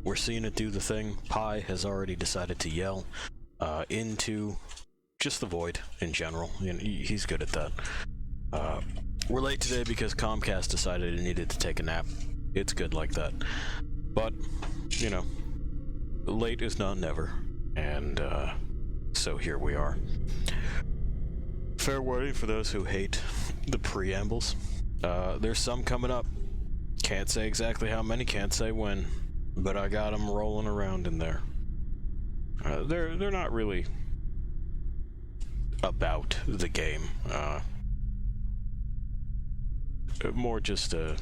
we're seeing it do the thing. Pi has already decided to yell into just the void in general. You know, he's good at that. We're late today because Comcast decided it needed to take a nap. It's good like that. But, you know, late is not never. And so here we are. Fair warning for those who hate the preambles. There's some coming up. Can't say exactly how many, can't say when, but I got them rolling around in there. They're not really about the game. More just a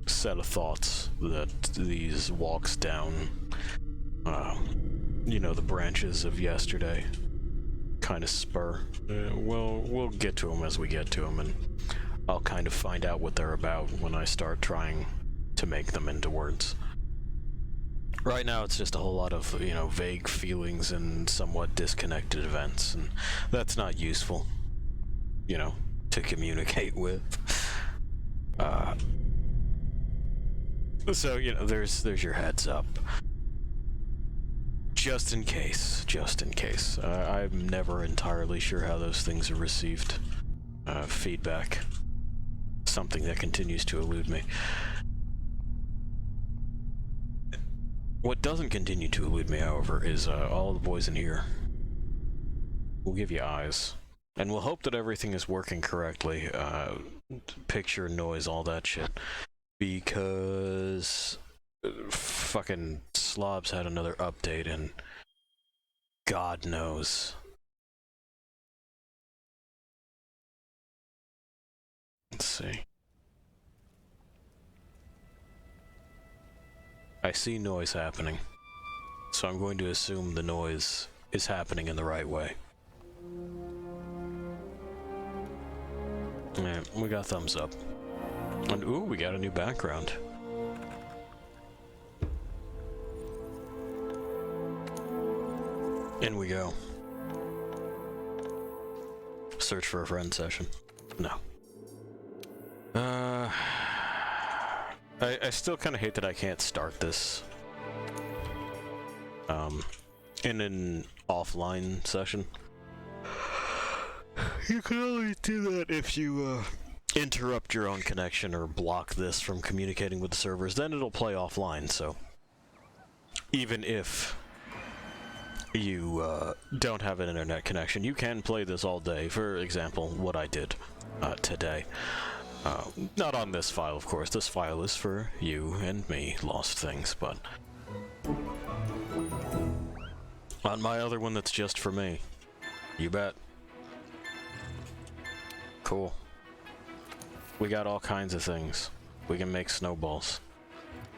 set of thoughts that these walks down, you know, the branches of yesterday kind of spur. We'll get to them as we get to them, and I'll kind of find out what they're about when I start trying to make them into words. Right now it's just a whole lot of, you know, vague feelings and somewhat disconnected events, and that's not useful, you know, to communicate with. So, you know, there's your heads up. Just in case. I'm never entirely sure how those things are received. Feedback. Something that continues to elude me. What doesn't continue to elude me, however, is all the boys in here. We'll give you eyes. And we'll hope that everything is working correctly. Picture, noise, all that shit. Because fucking Slobs had another update, and God knows. Let's see. I see noise happening, so I'm going to assume the noise is happening in the right way. Yeah, we got thumbs up. And ooh, we got a new background. In we go. Search for a friend session. No. I still kind of hate that I can't start this in an offline session. You can only do that if you interrupt your own connection or block this from communicating with the servers. Then it'll play offline, so even if you don't have an internet connection, you can play this all day. For example, what I did today. Not on this file, of course. This file is for you and me, lost things, but on my other one that's just for me. You bet. Cool. We got all kinds of things. We can make snowballs.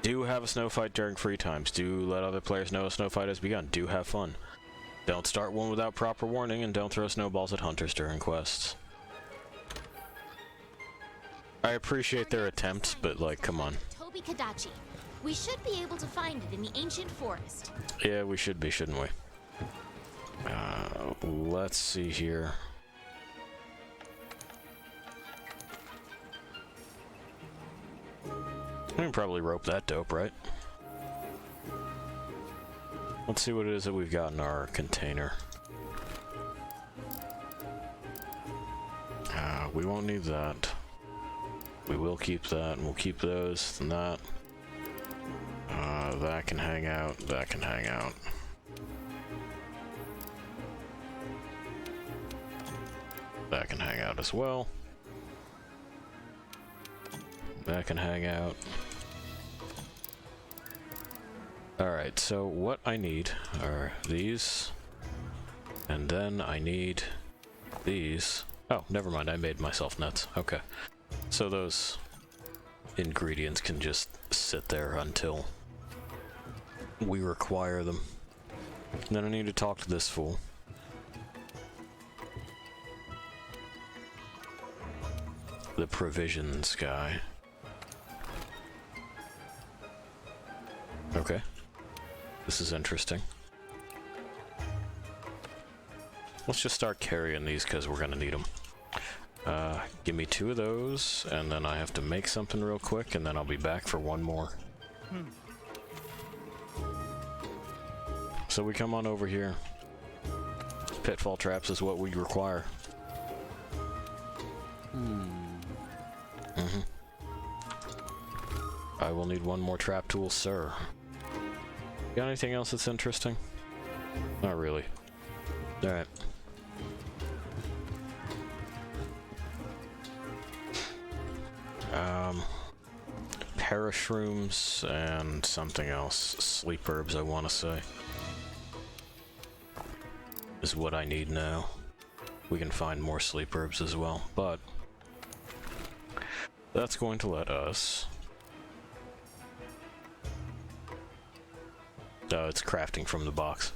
Do have a snow fight during free times. Do let other players know a snow fight has begun. Do have fun. Don't start one without proper warning, and don't throw snowballs at hunters during quests. I appreciate their attempts, but like, come on. Tobi Kadachi. We should be able to find it in the ancient forest. Yeah, we should be, shouldn't we? Let's see here. We can probably rope that dope, right? Let's see what it is that we've got in our container. We won't need that. We will keep that, and we'll keep those and that. That can hang out, that can hang out. That can hang out as well. That can hang out. Alright, so what I need are these. And then I need these. Oh, never mind, I made myself nuts. Okay. So those ingredients can just sit there until we require them. And then I need to talk to this fool. The provisions guy. Okay. This is interesting. Let's just start carrying these because we're gonna need them. Give me 2 of those, and then I have to make something real quick, and then I'll be back for one more. so we come on over here. Pitfall traps is what we require. I will need one more trap tool, sir. Got anything else that's interesting? Not really. Alright. Parashrooms and something else. Sleep herbs, I want to say. Is what I need now. We can find more sleep herbs as well, but that's going to let us... Oh, it's crafting from the box.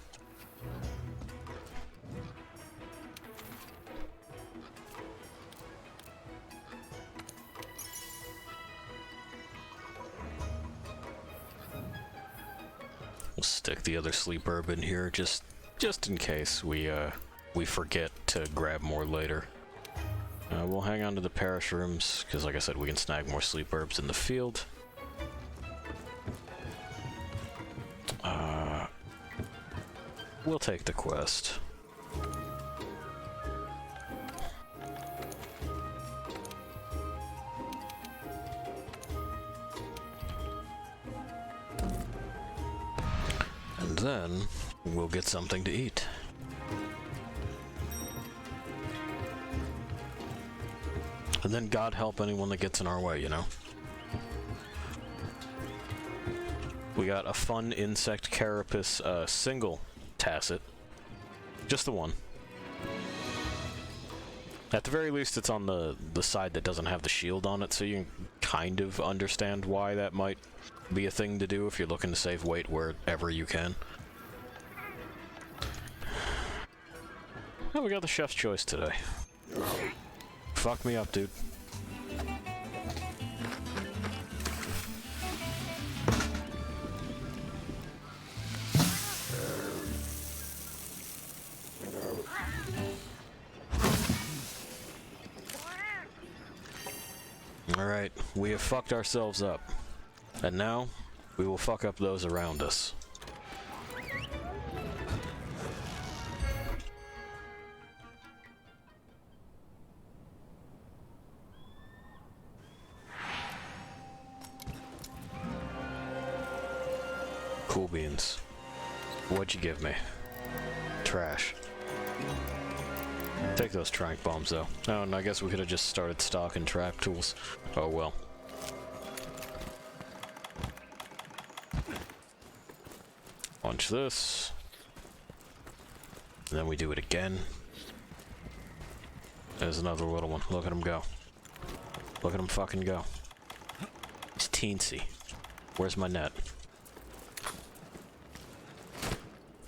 We'll stick the other sleep herb in here just in case we forget to grab more later. We'll hang on to the parashrooms because, like I said, we can snag more sleep herbs in the field. We'll take the quest. And then we'll get something to eat. And then God help anyone that gets in our way, you know? We got a fun insect carapace single tacet. Just the one. At the very least, it's on the side that doesn't have the shield on it, so you can kind of understand why that might be a thing to do if you're looking to save weight wherever you can. Oh, we got the chef's choice today. Fuck me up, dude. Alright, we have fucked ourselves up. And now, we will fuck up those around us. Cool beans. What'd you give me? Trash. Take those trank bombs, though. Oh, and I guess we could have just started stocking trap tools. Oh well. Launch this. And then we do it again. There's another little one. Look at him go. Look at him fucking go. He's teensy. Where's my net?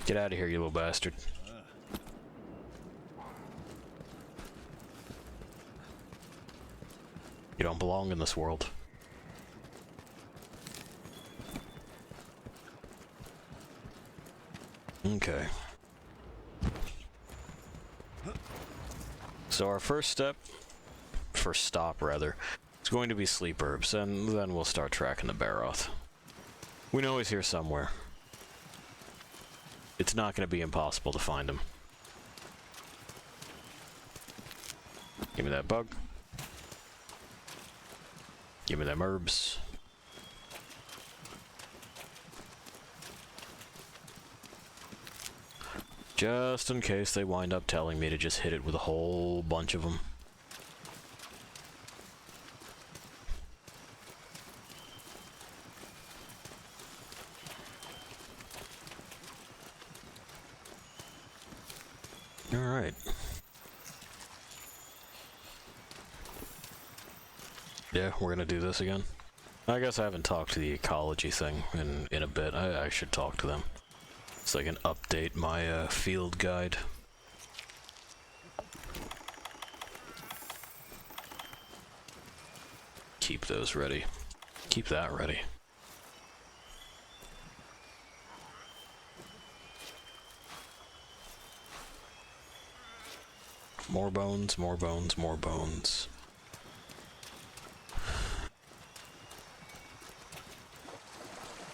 Get out of here, you little bastard. You don't belong in this world. Okay. So our first stop rather, is going to be sleep herbs, and then we'll start tracking the Parrot. We know he's here somewhere. It's not going to be impossible to find him. Give me that bug. Give me them herbs. Just in case they wind up telling me to just hit it with a whole bunch of them. Alright. Yeah, we're gonna do this again. I guess I haven't talked to the ecology thing in a bit. I should talk to them so I can update my field guide. Keep those ready. Keep that ready. More bones, more bones, more bones.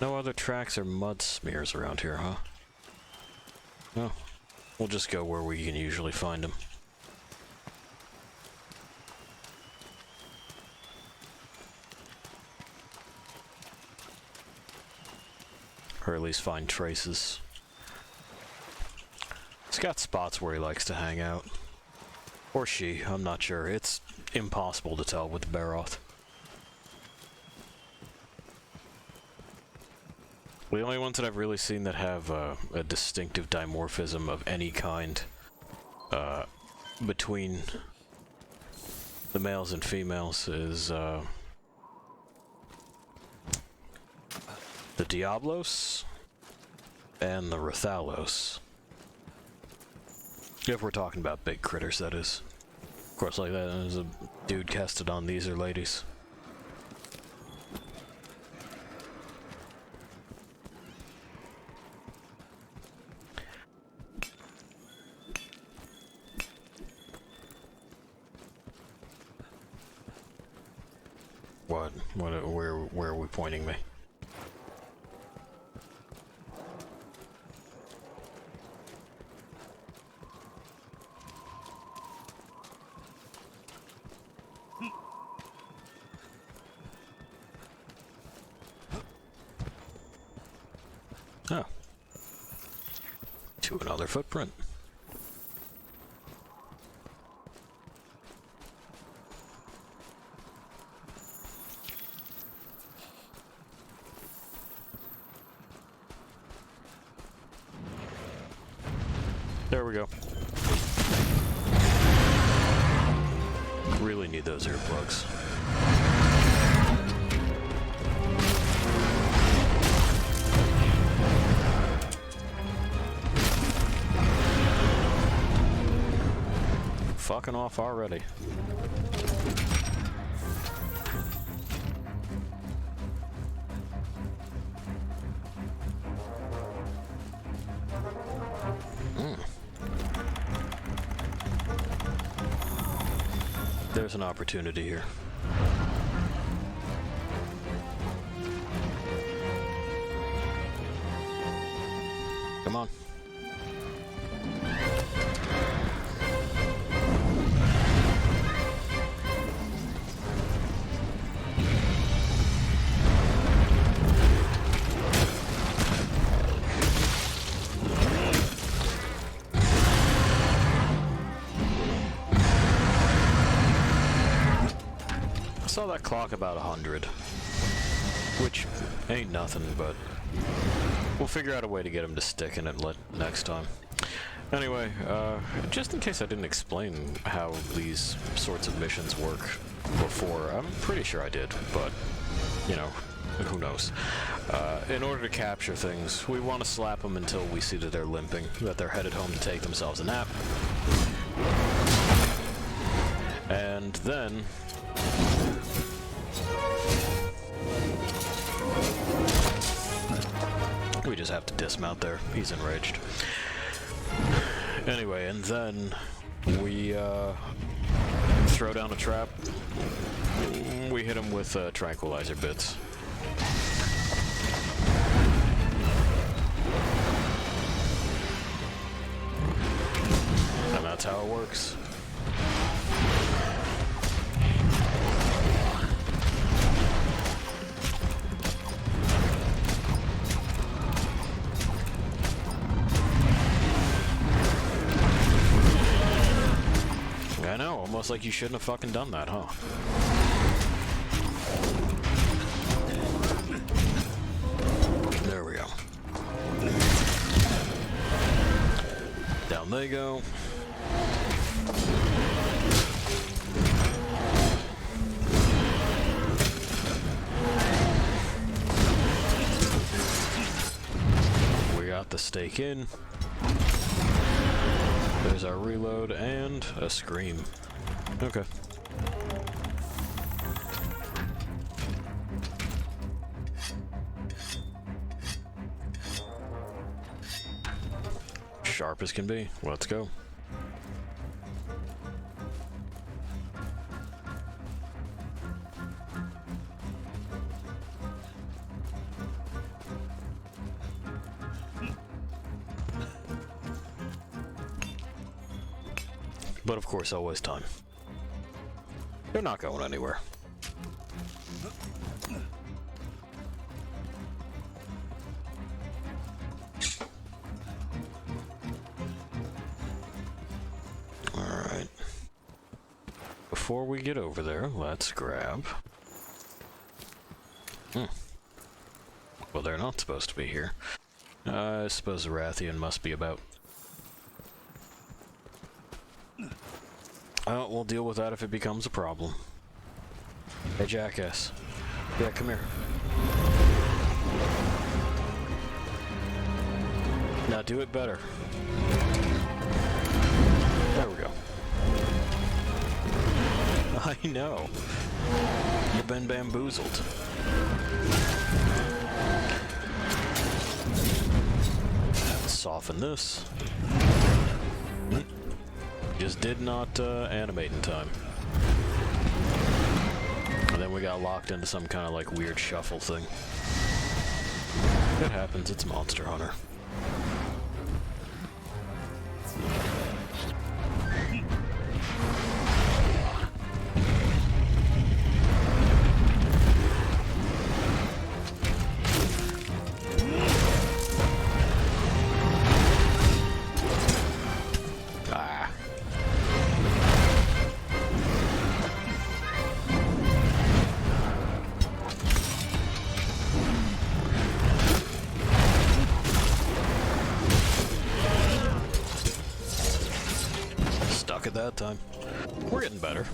No other tracks or mud smears around here, huh? Oh, we'll just go where we can usually find them. Or at least find traces. He's got spots where he likes to hang out. Or she, I'm not sure. It's impossible to tell with the Parrot. The only ones that I've really seen that have a distinctive dimorphism of any kind between the males and females is the Diablos and the Rathalos. If we're talking about big critters, that is. Of course, like that, there's a dude casted on these are ladies. What? Where are we pointing me? Oh. To another footprint. There we go. Really need those earplugs. Fucking off already. There's an opportunity here. Come on. I saw that clock about 100, which ain't nothing, but we'll figure out a way to get him to stick in it next time. Anyway, just in case I didn't explain how these sorts of missions work before, I'm pretty sure I did, but, you know, who knows. In order to capture things, we want to slap them until we see that they're limping, that they're headed home to take themselves a nap. And then we just have to dismount there. He's enraged. Anyway, and then we throw down a trap. We hit him with tranquilizer bits. And that's how it works. I know, almost like you shouldn't have fucking done that, huh? There we go. Down they go. We got the stake in. There's our reload and a scream. Okay. Sharp as can be. Let's go. But of course, always time. They're not going anywhere. Alright. Before we get over there, let's grab... Well, they're not supposed to be here. I suppose the Rathian must be about. We'll deal with that if it becomes a problem. Hey, jackass. Yeah, come here. Now do it better. There we go. I know. You've been bamboozled. Soften this. Just did not animate in time. And then we got locked into some kind of like weird shuffle thing. It happens, it's Monster Hunter. At that time. We're getting better.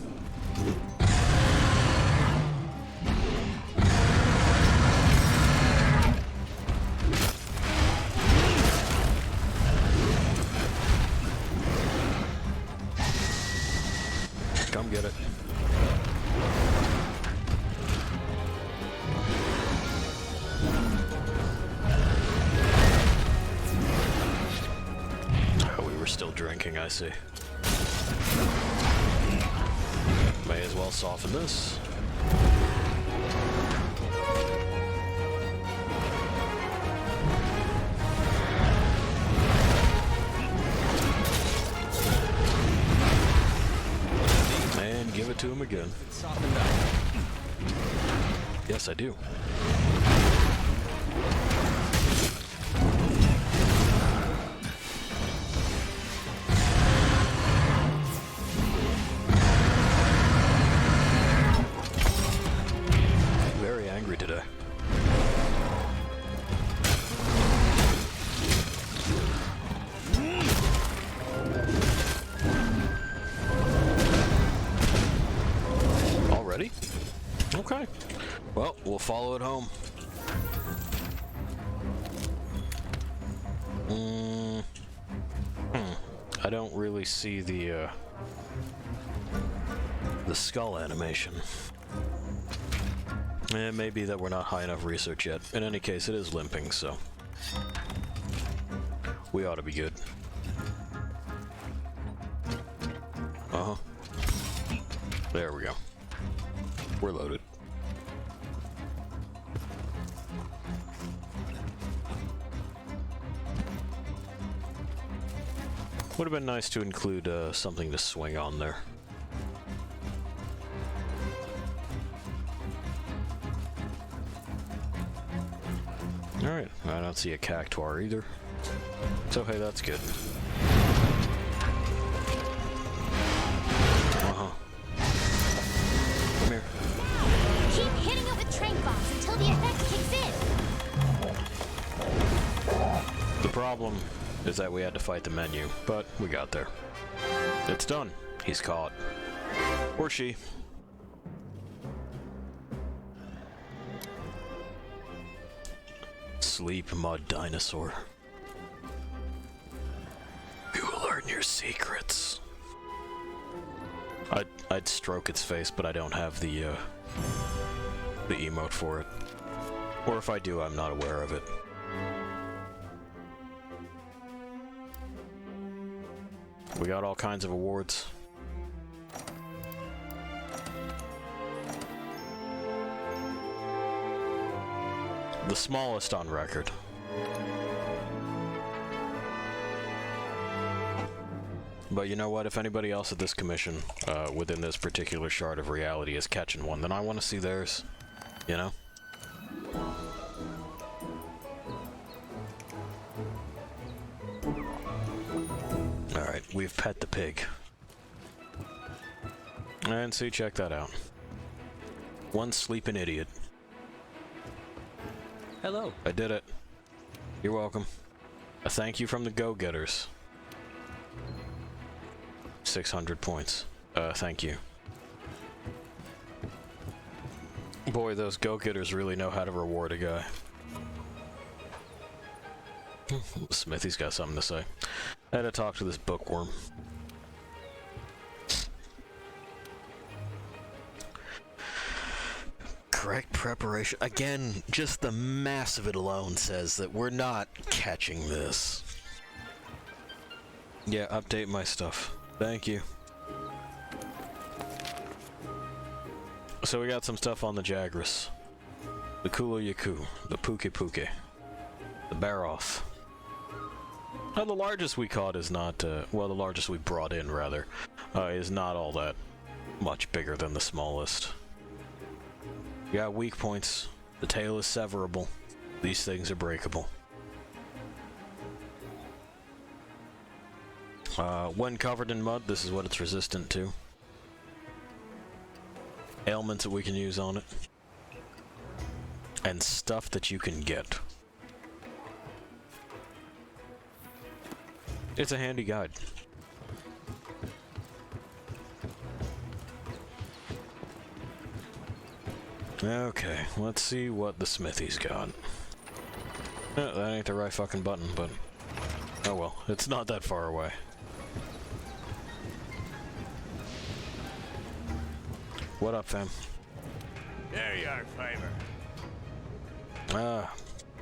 Come get it. Oh, we were still drinking, I see. May as well soften this. And give it to him again. Yes, I do. Today. Already? Okay. Well, we'll follow it home. I don't really see the skull animation. It may be that we're not high enough research yet. In any case, it is limping, so we ought to be good. Uh-huh. There we go. We're loaded. Would have been nice to include something to swing on there. Alright, I don't see a cactuar either. So hey, that's good. Uh-huh. Come here. Keep hitting it with train bombs until the effect kicks in. The problem is that we had to fight the menu, but we got there. It's done. He's caught. Or she. Sleep, mud dinosaur. We will learn your secrets. I'd stroke its face, but I don't have the emote for it. Or if I do, I'm not aware of it. We got all kinds of awards. The smallest on record. But you know what? If anybody else at this commission, within this particular shard of reality is catching one, then I want to see theirs. You know? Alright, we've pet the pig. And see, check that out. One sleeping idiot. Hello. I did it. You're welcome. A thank you from the go-getters. 600 points. Thank you. Boy, those go-getters really know how to reward a guy. Smithy's got something to say. I had to talk to this bookworm. Correct preparation. Again, just the mass of it alone says that we're not catching this. Yeah, update my stuff. Thank you. So we got some stuff on the Jagras. The Kula Yaku, the Puke Puke, the Baroth. Now the largest we caught is not, well, the largest we brought in, rather, is not all that much bigger than the smallest. You got weak points. The tail is severable. These things are breakable. When covered in mud, this is what it's resistant to. Ailments that we can use on it. And stuff that you can get. It's a handy guide. Okay, let's see what the Smithy's got. That ain't the right fucking button, but... oh well, it's not that far away. What up, fam? There you are, Fiver.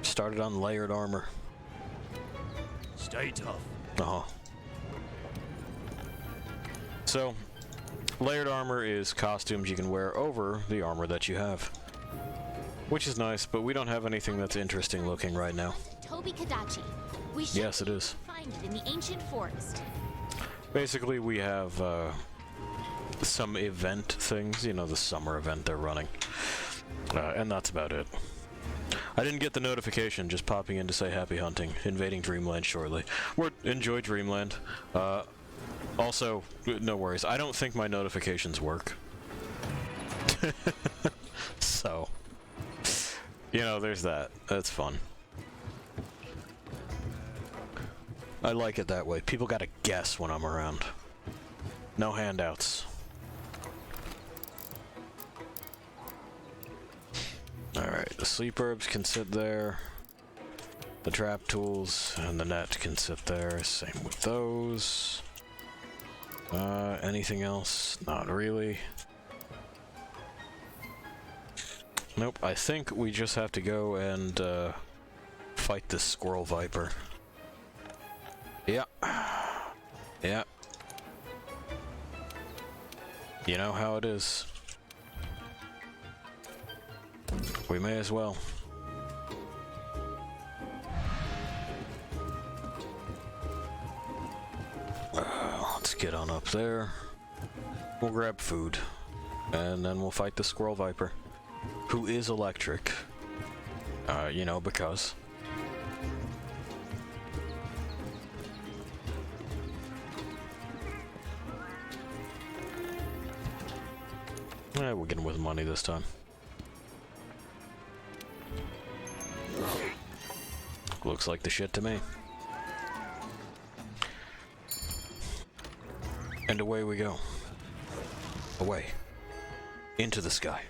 Started on layered armor. Stay tough. Uh-huh. So, layered armor is costumes you can wear over the armor that you have. Which is nice, but we don't have anything that's interesting looking right now. Toby Kadachi. We should Yes, it is. find it in the ancient forest. Basically, we have some event things, you know, the summer event they're running. And that's about it. I didn't get the notification, just popping in to say happy hunting, invading Dreamland shortly. Enjoy Dreamland. Also, no worries, I don't think my notifications work. So, you know, there's that. That's fun. I like it that way. People gotta guess when I'm around. No handouts. Alright, the sleep herbs can sit there. The trap tools and the net can sit there. Same with those. Anything else? Not really. Nope, I think we just have to go and fight this squirrel viper. Yeah. Yeah. You know how it is. We may as well. Let's get on up there. We'll grab food. And then we'll fight the squirrel viper. Who is electric. You know, because... we're getting with money this time. Looks like the shit to me. And away we go. Away. Into the sky.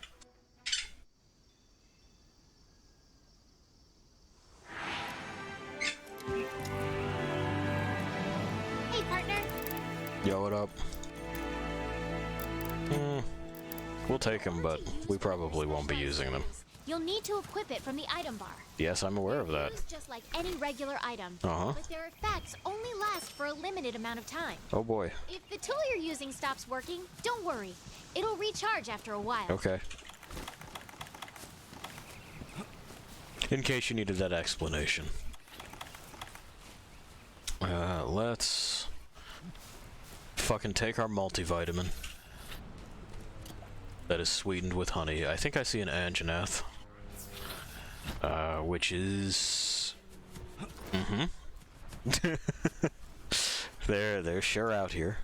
Hey, partner. Yo, what up? We'll take them, but we probably won't be using them. You'll need to equip it from the item bar. Yes, I'm aware of that. It's just like any regular item. Uh-huh. But their effects only last for a limited amount of time. Oh boy. If the tool you're using stops working, don't worry. It'll recharge after a while. Okay. In case you needed that explanation. fucking take our multivitamin. That is sweetened with honey. I think I see an Anjanath. Which is... They're sure out here.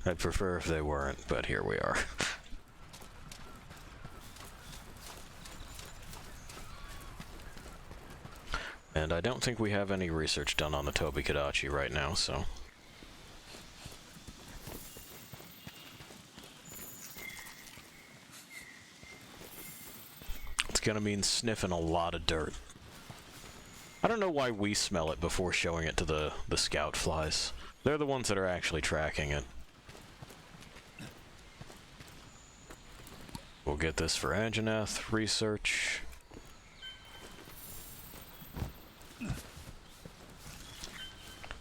I'd prefer if they weren't, but here we are. And I don't think we have any research done on the Tobi-Kadachi right now, so... It's gonna mean sniffing a lot of dirt. I don't know why we smell it before showing it to the scout flies. They're the ones that are actually tracking it. We'll get this for Anjanath research.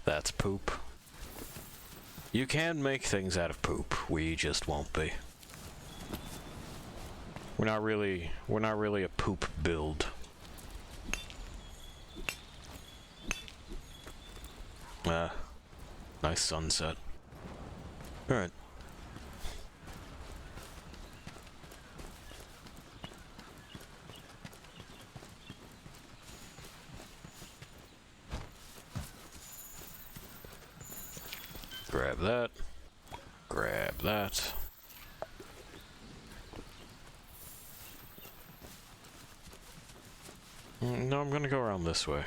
That's poop. You can make things out of poop. We just won't be. We're not really a poop build. Nice sunset. Alright. Grab that. Grab that. No, I'm gonna go around this way.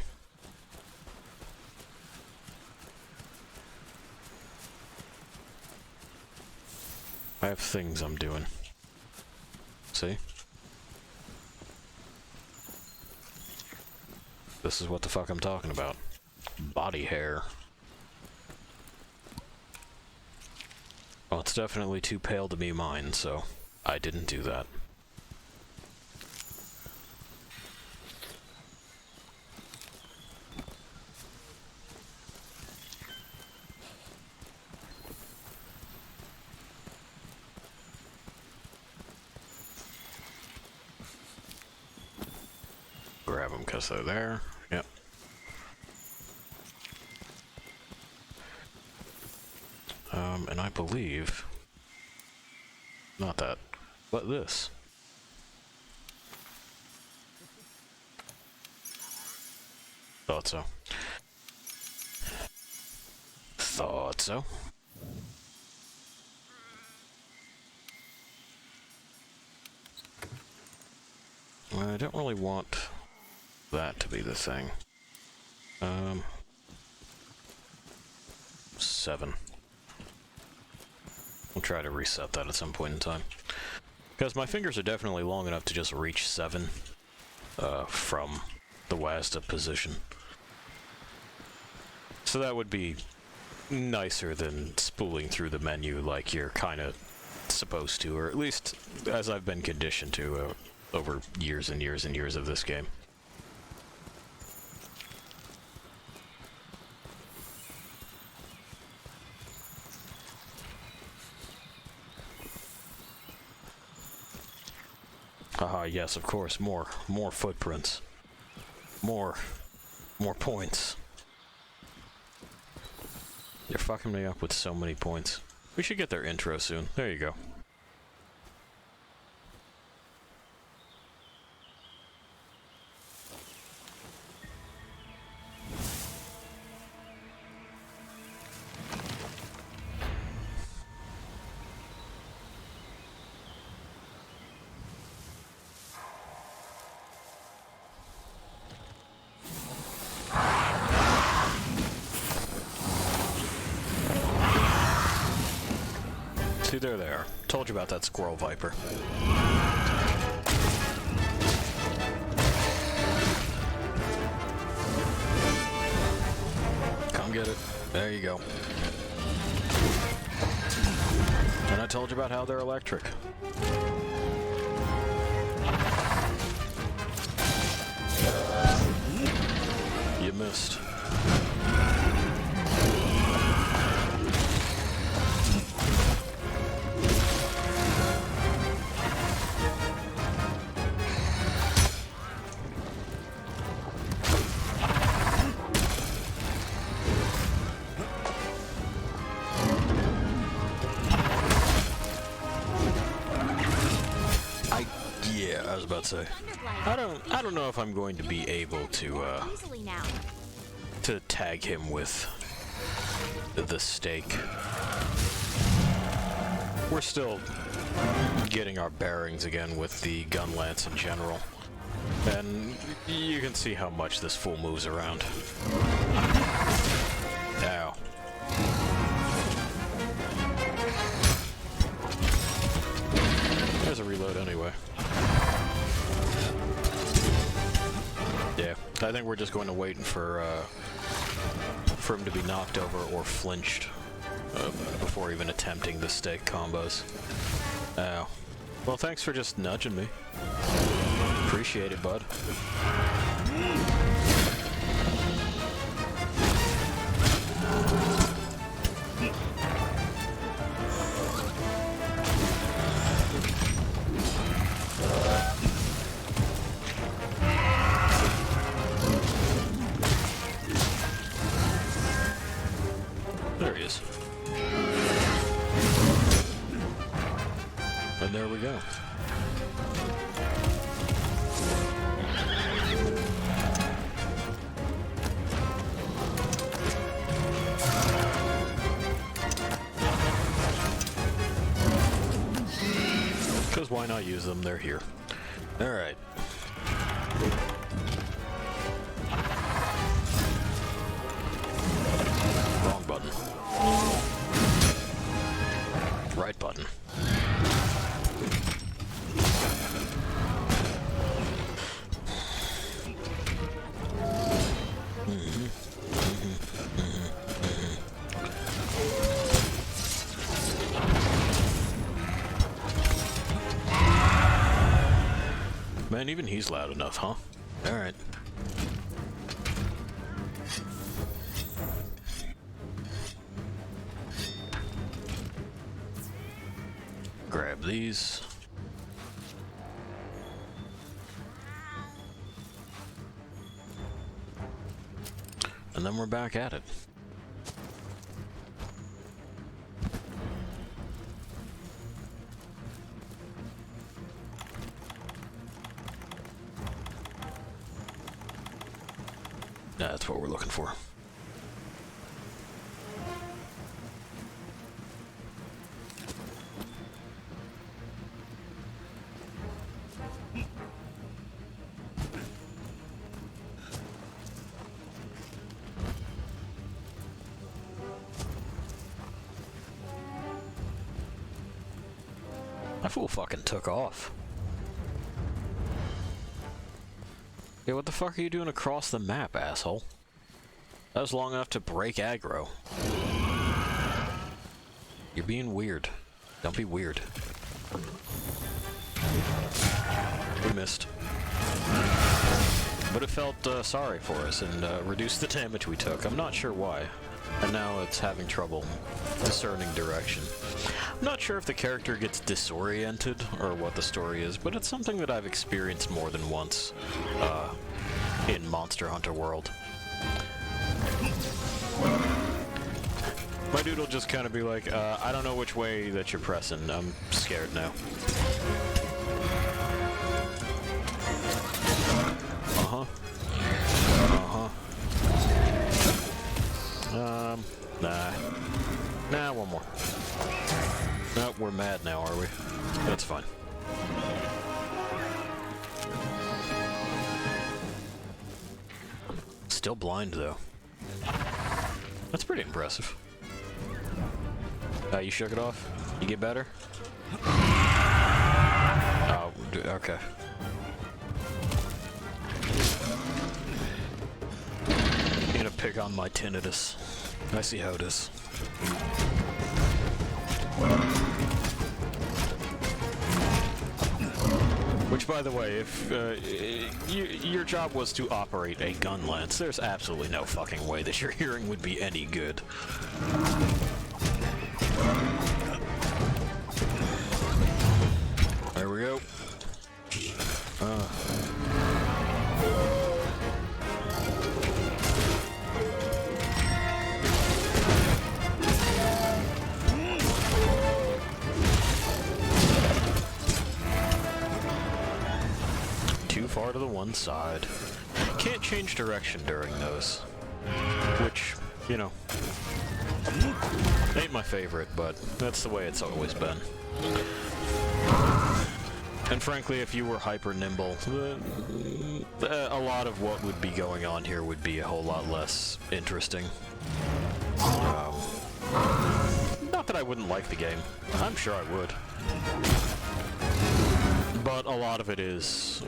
I have things I'm doing. See? This is what the fuck I'm talking about. Body hair. Well, it's definitely too pale to be mine, so I didn't do that. Grab them because they're there. Yep. And I believe... Not that, but this. Thought so. Thought so. I don't really want that to be the thing. 7. We'll try to reset that at some point in time. Because my fingers are definitely long enough to just reach 7 from the WASD position. So that would be nicer than spooling through the menu like you're kind of supposed to, or at least as I've been conditioned to over years and years and years of this game. Haha, yes, of course, more footprints. More points. You're fucking me up with so many points. We should get their intro soon. There you go. See, there they are. Told you about that squirrel viper. Come get it. There you go. And I told you about how they're electric. You missed. let's say. I don't know if I'm going to be able to Easily now. to tag him with the stake. We're still getting our bearings again with the gun lance in general. And you can see how much this fool moves around. Ow. There's a reload anyway. Yeah, I think we're just going to wait for him to be knocked over or flinched before even attempting the stake combos. Ow. Well, thanks for just nudging me. Appreciate it, bud. There he is. And there we go. Because why not use them? They're here. Alright. Wrong button. Right button. Man, even he's loud enough, huh? Alright. Grab these. And then we're back at it. That's what we're looking for. That fool fucking took off. Yeah, what the fuck are you doing across the map, asshole? That was long enough to break aggro. You're being weird. Don't be weird. We missed. But it felt sorry for us and reduced the damage we took. I'm not sure why. And now it's having trouble discerning direction. I'm not sure if the character gets disoriented or what the story is, but it's something that I've experienced more than once in Monster Hunter World. My dude will just kind of be like, I don't know which way that you're pressing. I'm scared now. Uh-huh. Uh-huh. Nah. Nah, one more. Nope, we're mad now, are we? That's fine. Still blind, though. That's pretty impressive. You shook it off? You get better? Oh, okay. You're gonna pick on my tinnitus. I see how it is. Which, by the way, if your job was to operate a gun lance, there's absolutely no fucking way that your hearing would be any good. There we go. one side. Can't change direction during those. Which, you know, ain't my favorite, but that's the way it's always been. And frankly, if you were hyper nimble, a lot of what would be going on here would be a whole lot less interesting. Not that I wouldn't like the game. I'm sure I would. But a lot of it is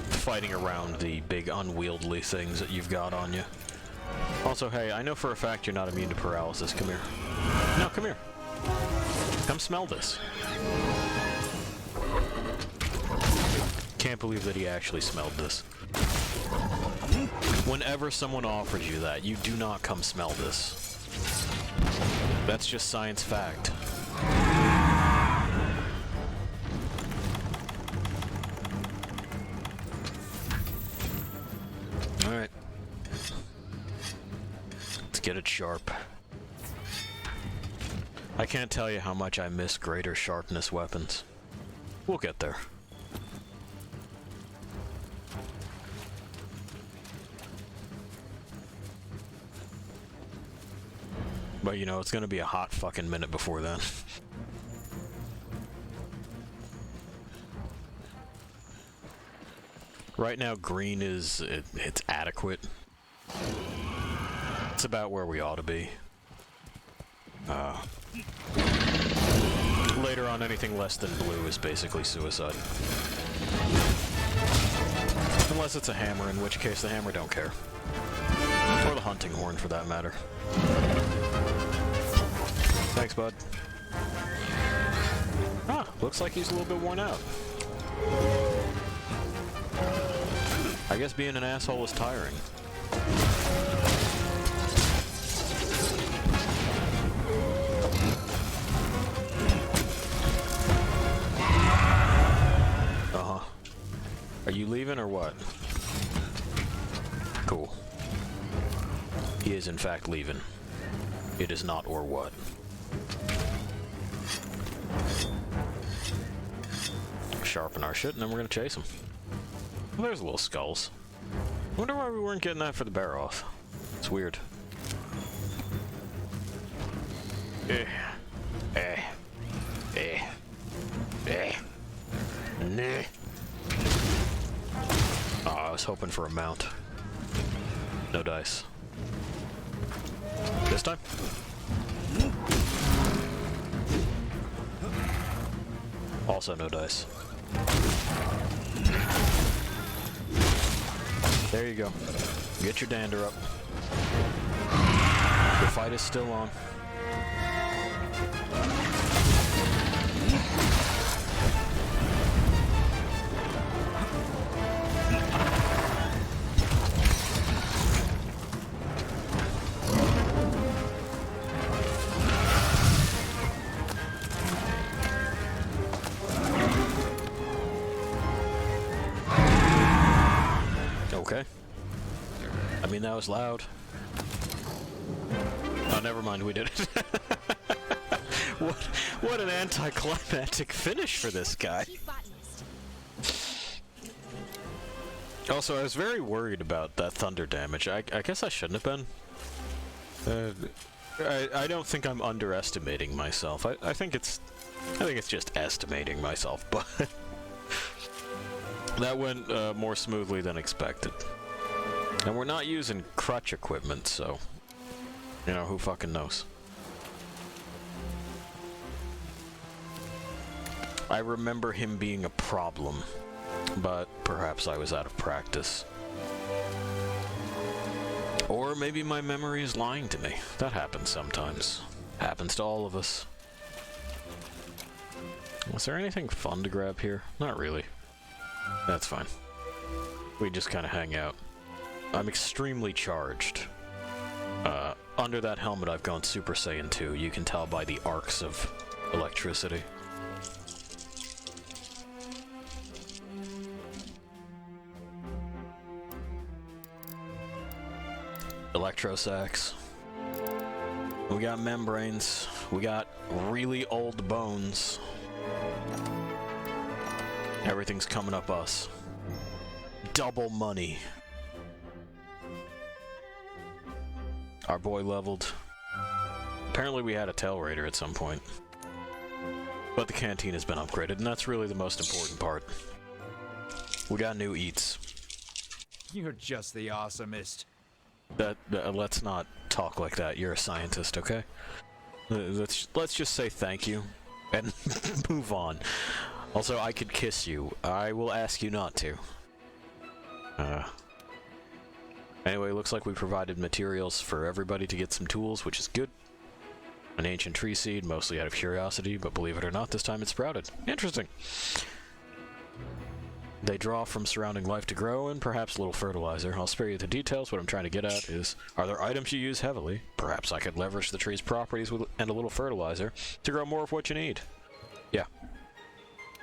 fighting around the big unwieldy things that you've got on you. Also, hey, I know for a fact you're not immune to paralysis. Come here. No, come here. Come smell this. Can't believe that he actually smelled this. Whenever someone offers you that, you do not come smell this. That's just science fact. Alright. Let's get it sharp. I can't tell you how much I miss greater sharpness weapons. We'll get there. But you know, it's gonna be a hot fucking minute before then. Right now, green is... it's adequate. It's about where we ought to be. Later on, anything less than blue is basically suicide. Unless it's a hammer, in which case the hammer don't care. Or the hunting horn, for that matter. Thanks, bud. Ah, looks like he's a little bit worn out. I guess being an asshole is tiring. Uh-huh. Are you leaving or what? Cool. He is in fact leaving. It is not or what. Sharpen our shit and then we're gonna chase him. Well, there's little skulls. Wonder why we weren't getting that for the bear off. It's weird. Nah. Oh, I was hoping for a mount. No dice. This time? Also no dice. There you go. Get your dander up. The fight is still on. Okay. I mean, that was loud. Oh, never mind, we did it. What an anticlimactic finish for this guy. Also, I was very worried about that thunder damage. I guess I shouldn't have been. I don't think I'm underestimating myself. I think it's just estimating myself, but that went more smoothly than expected. And we're not using crutch equipment, so you know, who fucking knows. I remember him being a problem, but perhaps I was out of practice. Or maybe my memory is lying to me. That happens sometimes. Happens to all of us. Was there anything fun to grab here? Not really. That's fine. We just kind of hang out. I'm extremely charged. Under that helmet I've gone Super Saiyan 2. You can tell by the arcs of electricity. Electrosacks. We got membranes. We got really old bones. Everything's coming up us. double money. Our boy leveled. Apparently we had a tail raider at some point. But the canteen has been upgraded, and that's really the most important part. We got new eats. You're just the awesomest. Let's not talk like that. You're a scientist, okay? Let's just say thank you and move on. Also, I could kiss you. I will ask you not to. Anyway, looks like we provided materials for everybody to get some tools, which is good. An ancient tree seed, mostly out of curiosity, but believe it or not, this time it sprouted. Interesting. They draw from surrounding life to grow, and perhaps a little fertilizer. I'll spare you the details. What I'm trying to get at is, are there items you use heavily? Perhaps I could leverage the tree's properties and a little fertilizer to grow more of what you need. Yeah.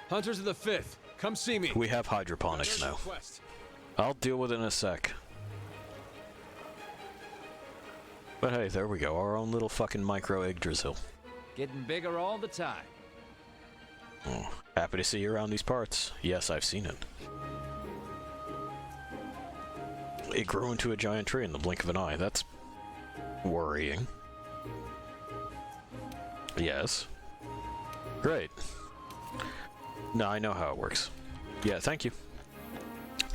Hunters of the 5th, come see me. We have hydroponics now. I'll deal with it in a sec. But hey, there we go. Our own little fucking micro Yggdrasil. Getting bigger all the time. Oh, happy to see you around these parts. Yes, I've seen it. It grew into a giant tree in the blink of an eye. That's worrying. Yes. Great. No, I know how it works. Yeah, thank you.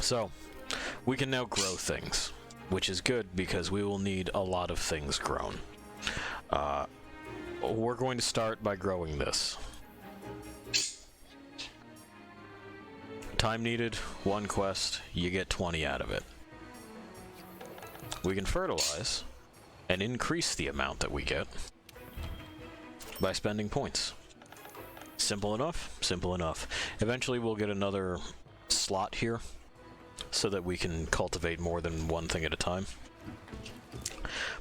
So, we can now grow things, which is good because we will need a lot of things grown. We're going to start by growing this. Time needed, 1 quest, you get 20 out of it. We can fertilize and increase the amount that we get by spending points. Simple enough? Simple enough. Eventually we'll get another slot here so that we can cultivate more than one thing at a time.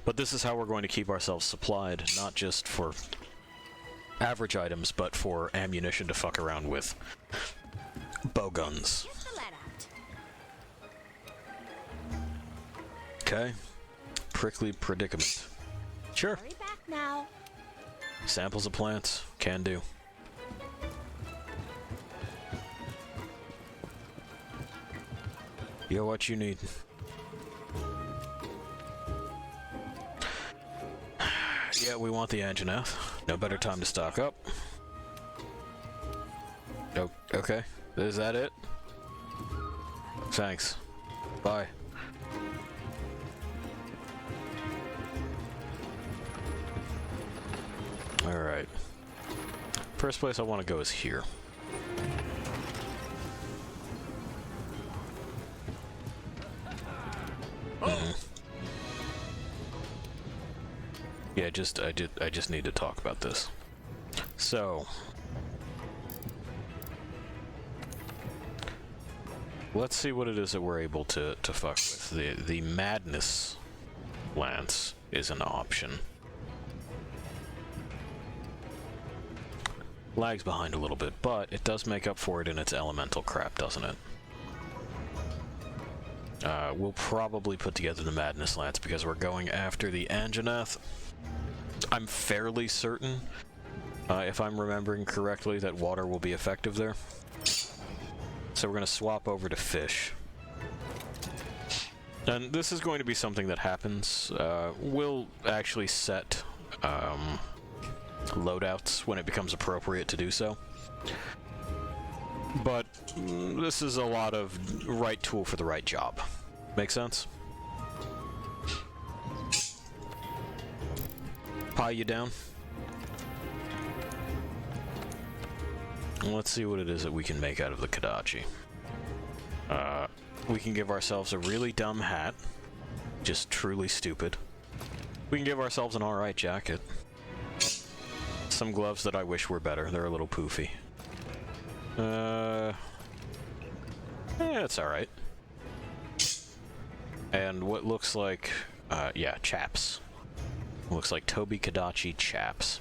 But this is how we're going to keep ourselves supplied, not just for average items, but for ammunition to fuck around with. Bow guns. Get the lead out. Okay. Prickly predicament. Sure. Hurry back now. Samples of plants. Can do. You're what you need. Yeah, we want the Anjanath. No better time to stock up. Oh, okay. Is that it? Thanks. Bye. Alright. First place I want to go is here. Yeah, I just need to talk about this. So, let's see what it is that we're able to fuck with. The Madness Lance is an option. Lags behind a little bit, but it does make up for it in its elemental crap, doesn't it? We'll probably put together the Madness Lance because we're going after the Anjanath. I'm fairly certain, if I'm remembering correctly, that water will be effective there. So we're going to swap over to fish. And this is going to be something that happens. We'll actually set loadouts when it becomes appropriate to do so. But this is a lot of right tool for the right job. Make sense? Pie you down. Let's see what it is that we can make out of the Kadachi. We can give ourselves a really dumb hat. Just truly stupid. We can give ourselves an alright jacket. Some gloves that I wish were better. They're a little poofy. It's alright. And what looks like, yeah, chaps. Looks like Toby Kadachi chaps.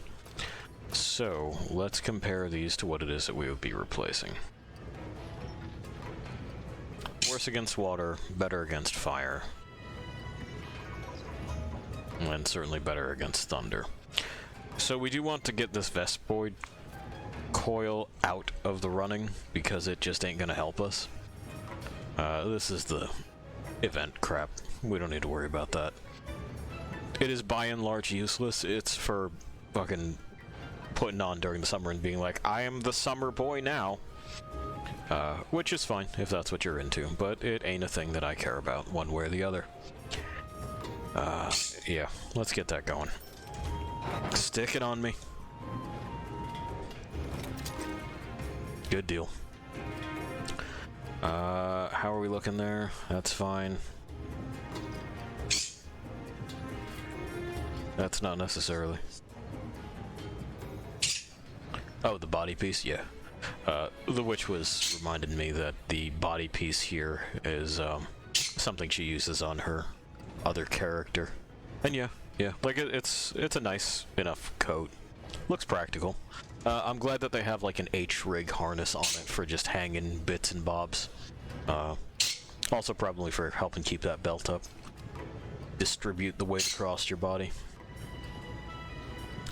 So, let's compare these to what it is that we would be replacing. Worse against water, better against fire. And certainly better against thunder. So we do want to get this Vespoid coil out of the running, because it just ain't gonna help us. This is the event crap. We don't need to worry about that. It is by and large useless. It's for fucking putting on during the summer and being like, I am the summer boy now. Which is fine if that's what you're into, but it ain't a thing that I care about one way or the other. Yeah, let's get that going. Stick it on me. Good deal. How are we looking there? That's fine. That's not necessarily. Oh, the body piece? Yeah. The witch was reminded me that the body piece here is, something she uses on her other character. And yeah, like it's a nice enough coat. Looks practical. I'm glad that they have like an H-rig harness on it for just hanging bits and bobs. Also probably for helping keep that belt up. Distribute the weight across your body.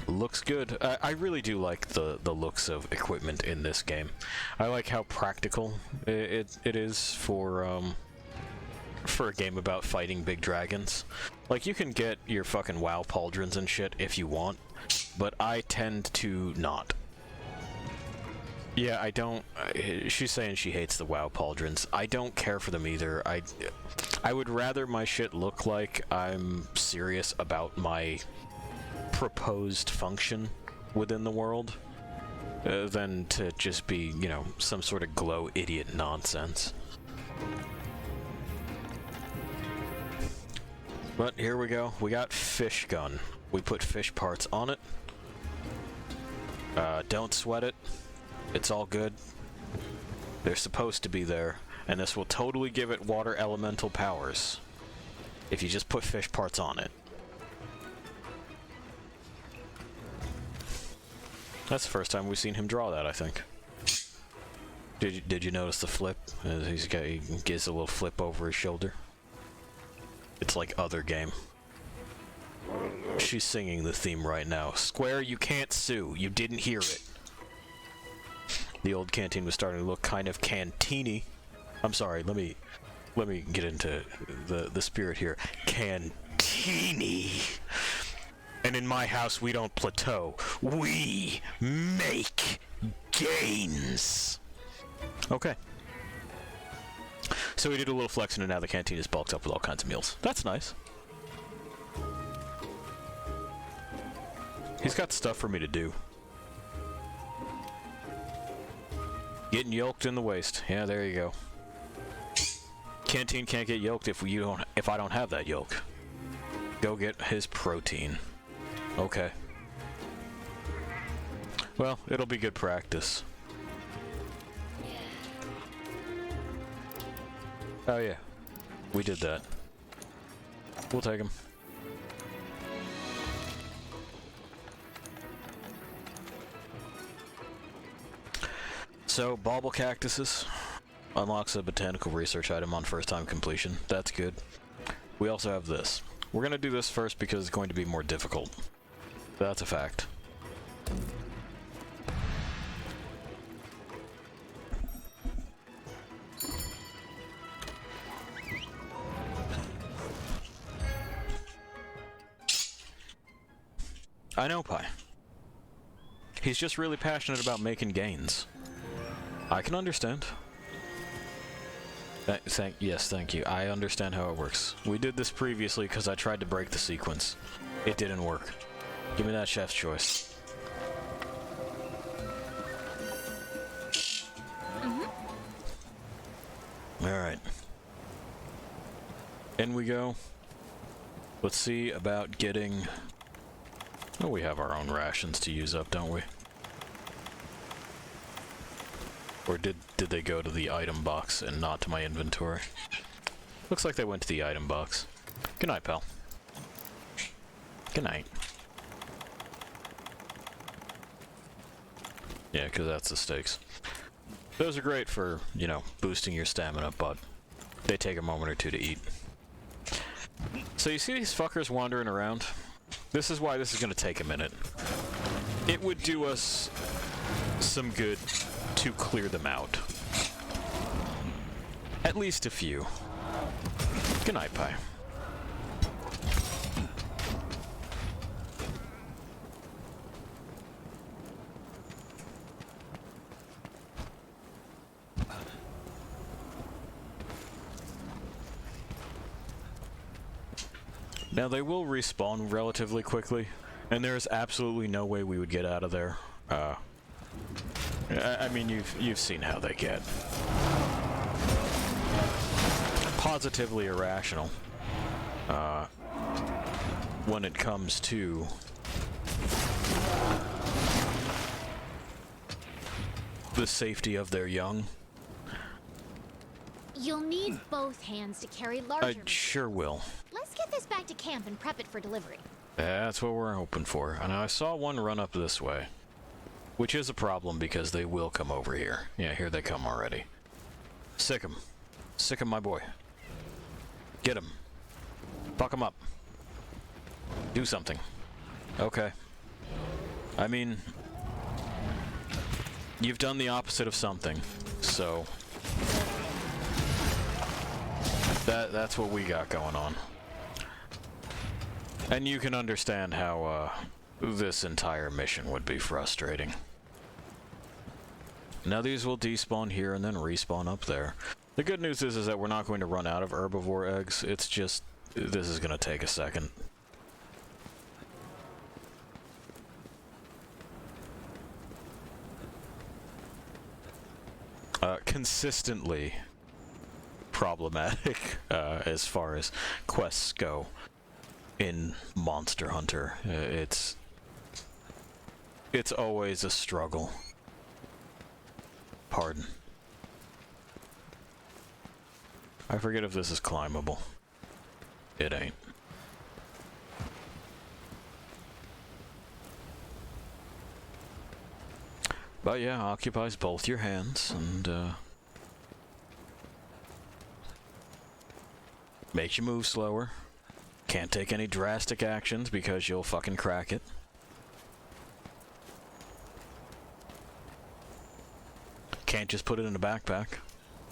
Looks good. I really do like the looks of equipment in this game. I like how practical it is for a game about fighting big dragons. Like, you can get your fucking WoW pauldrons and shit if you want, but I tend to not. Yeah, I don't... she's saying she hates the WoW pauldrons. I don't care for them either. I would rather my shit look like I'm serious about my proposed function within the world than to just be, you know, some sort of glow idiot nonsense. But here we go. We got fish gun. We put fish parts on it. Don't sweat it. It's all good. They're supposed to be there, and this will totally give it water elemental powers if you just put fish parts on it. That's the first time we've seen him draw that, I think. Did you notice the flip? He gives a little flip over his shoulder. It's like other game. She's singing the theme right now. Square, you can't sue. You didn't hear it. The old canteen was starting to look kind of canteeny. I'm sorry, let me get into the spirit here. Canteeny. And in my house, we don't plateau. We make gains. Okay. So we did a little flexing, and now the canteen is bulked up with all kinds of meals. That's nice. He's got stuff for me to do. Getting yolked in the waist. Yeah, there you go. Canteen can't get yolked if I don't have that yolk. Go get his protein. Okay. Well, it'll be good practice. Oh yeah, we did that. We'll take him. So, bauble cactuses unlocks a botanical research item on first time completion. That's good. We also have this. We're gonna do this first because it's going to be more difficult. That's a fact. I know, Pi. He's just really passionate about making gains. I can understand. Yes, thank you. I understand how it works. We did this previously because I tried to break the sequence. It didn't work. Give me that chef's choice. Alright. In we go. Let's see about getting... Oh, we have our own rations to use up, don't we? Or did they go to the item box and not to my inventory? Looks like they went to the item box. Good night, pal. Good night. Yeah, because that's the stakes. Those are great for, you know, boosting your stamina, but they take a moment or two to eat. So you see these fuckers wandering around? This is why this is going to take a minute. It would do us some good to clear them out. At least a few. Good night, Pi. Now, they will respawn relatively quickly, and there is absolutely no way we would get out of there. I mean, you've seen how they get. Positively irrational. When it comes to the safety of their young. You'll need both hands to carry larger. I sure will. Let's get this back to camp and prep it for delivery. That's what we're hoping for. And I saw one run up this way. Which is a problem because they will come over here. Yeah, here they come already. Sick 'em. Sick 'em, my boy. Get 'em. Fuck 'em up. Do something. Okay. I mean, you've done the opposite of something, so that's what we got going on. And you can understand how this entire mission would be frustrating. Now these will despawn here and then respawn up there. The good news is that we're not going to run out of herbivore eggs. It's just, this is going to take a second. Consistently problematic as far as quests go in Monster Hunter. It's always a struggle. Pardon. I forget if this is climbable. It ain't. But yeah, occupies both your hands and makes you move slower. Can't take any drastic actions because you'll fucking crack it. Can't just put it in a backpack.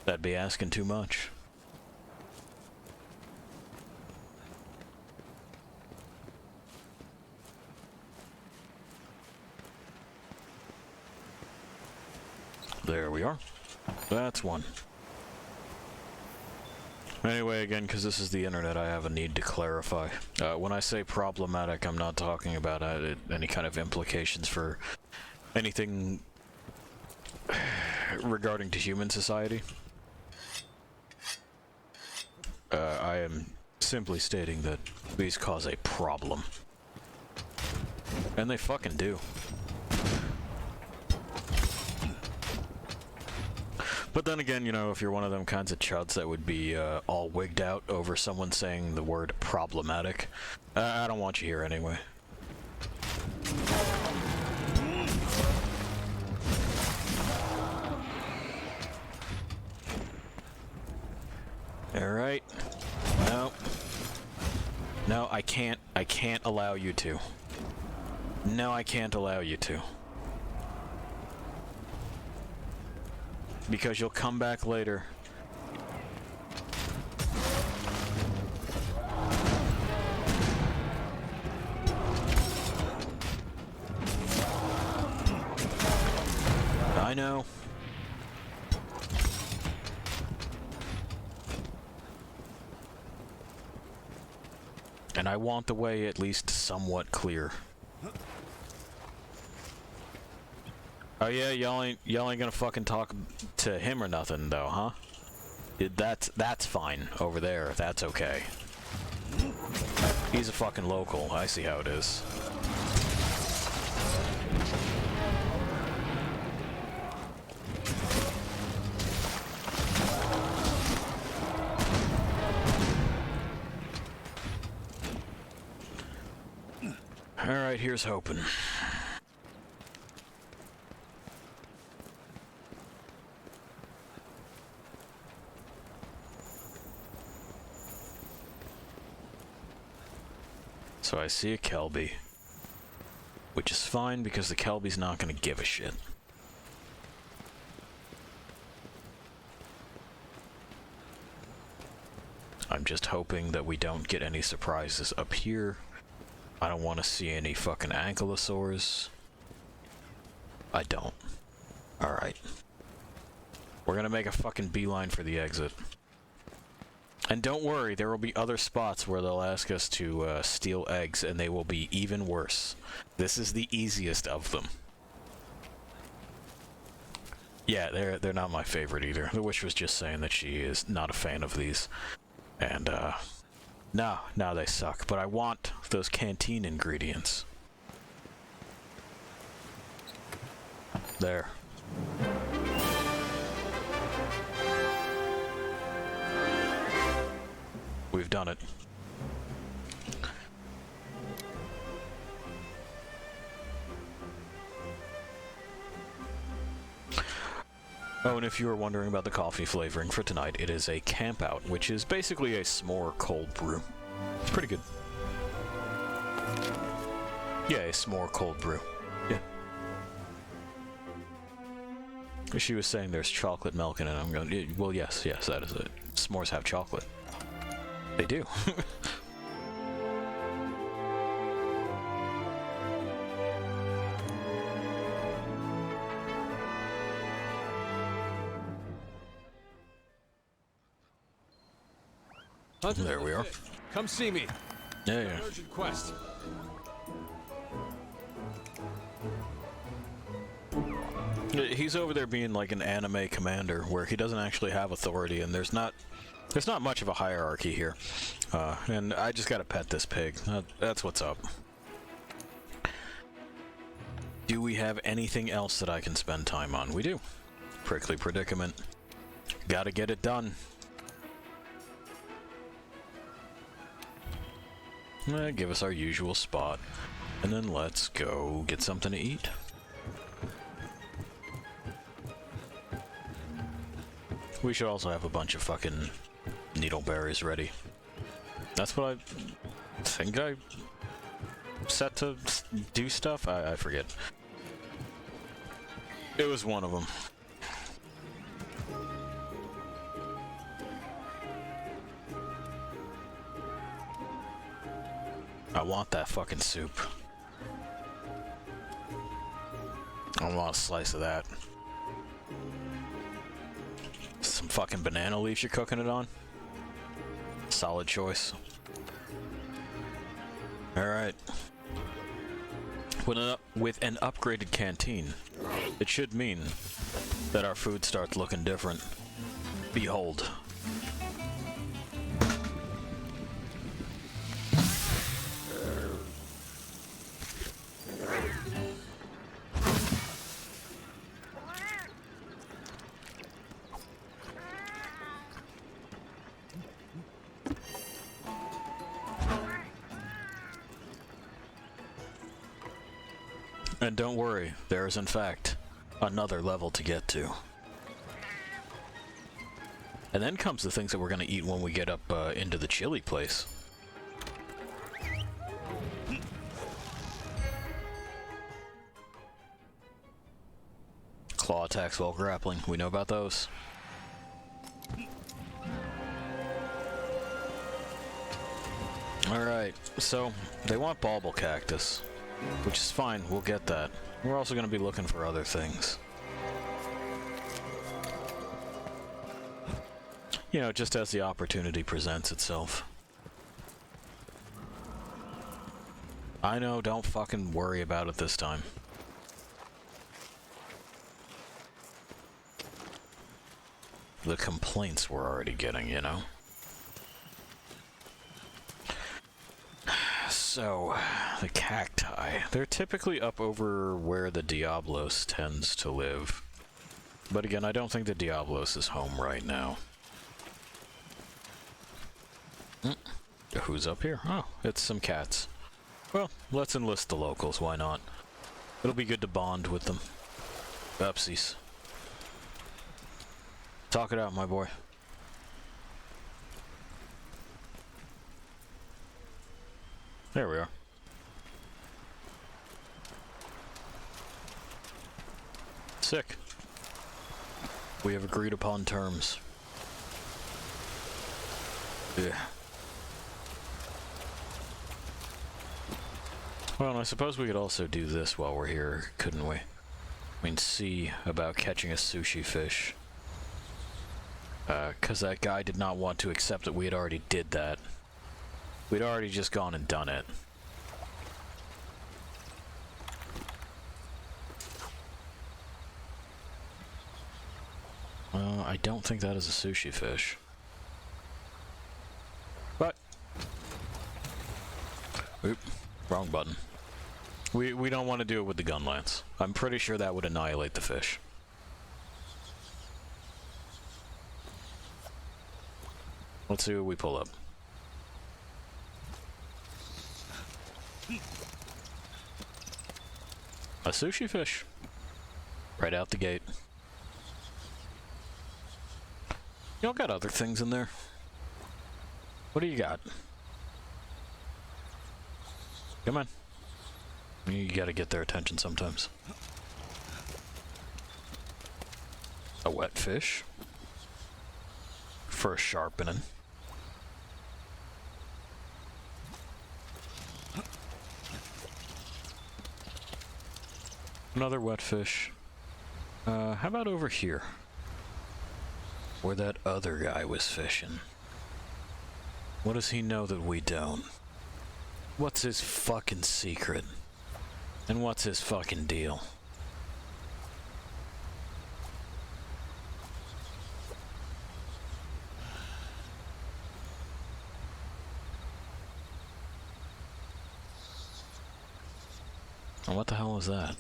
That'd be asking too much. There we are. That's one. Anyway, again, because this is the internet, I have a need to clarify. When I say problematic, I'm not talking about any kind of implications for anything regarding to human society. I am simply stating that these cause a problem. And they fucking do. But then again, you know, if you're one of them kinds of chuds that would be all wigged out over someone saying the word problematic, I don't want you here anyway. Alright. No. No, I can't allow you to. No, I can't allow you to. Because you'll come back later. I know. And I want the way at least somewhat clear. Oh yeah, y'all ain't gonna fucking talk to him or nothing though, huh? That's fine over there, if that's okay. He's a fucking local, I see how it is. Alright, here's hoping. So I see a Kelby, which is fine because the Kelby's not gonna give a shit. I'm just hoping that we don't get any surprises up here. I don't want to see any fucking ankylosaurs. I don't. Alright. We're gonna make a fucking beeline for the exit. And don't worry, there will be other spots where they'll ask us to steal eggs, and they will be even worse. This is the easiest of them. Yeah, they're not my favorite either. The Witch was just saying that she is not a fan of these. And, no, they suck. But I want those canteen ingredients. There. We've done it. Oh, and if you were wondering about the coffee flavoring for tonight, it is a camp out, which is basically a s'more cold brew. It's pretty good. Yeah, a s'more cold brew. Yeah. She was saying there's chocolate milk in it, I'm going, well, yes, that is it. S'mores have chocolate. They do. Hunters There of the we are. Fifth, come see me. Yeah, An urgent quest. He's over there being like an anime commander, where he doesn't actually have authority, and there's not much of a hierarchy here. And I just gotta pet this pig. That's what's up. Do we have anything else that I can spend time on? We do. Prickly predicament. Gotta get it done. Give us our usual spot, and then let's go get something to eat. We should also have a bunch of fucking needleberries ready. That's what I think I set to do stuff? I forget. It was one of them. I want that fucking soup. I want a slice of that. Some fucking banana leaves you're cooking it on? Solid choice. Alright. With an upgraded canteen, it should mean that our food starts looking different. Behold. And don't worry, there is in fact another level to get to. And then comes the things that we're gonna eat when we get up into the chili place. Claw attacks while grappling, we know about those. Alright, so they want bauble cactus. Which is fine, we'll get that. We're also going to be looking for other things. You know, just as the opportunity presents itself. I know, don't fucking worry about it this time. The complaints we're already getting, you know? So, the cacti. They're typically up over where the Diablos tends to live. But again, I don't think the Diablos is home right now. Who's up here? Oh, it's some cats. Well, let's enlist the locals, why not? It'll be good to bond with them. Upsies. Talk it out, my boy. There we are. Sick. We have agreed upon terms. Yeah. Well, I suppose we could also do this while we're here, couldn't we? I mean, see about catching a sushi fish. 'Cause that guy did not want to accept that we had already did that. We'd already just gone and done it. I don't think that is a sushi fish. But... Oop, wrong button. We don't want to do it with the gun lance. I'm pretty sure that would annihilate the fish. Let's see what we pull up. A sushi fish. Right out the gate. Y'all got other things in there? What do you got? Come on. You gotta get their attention sometimes. A wet fish. For a sharpening. Another wet fish. How about over here? Where that other guy was fishing. What does he know that we don't? What's his fucking secret? And what's his fucking deal? And what the hell is that?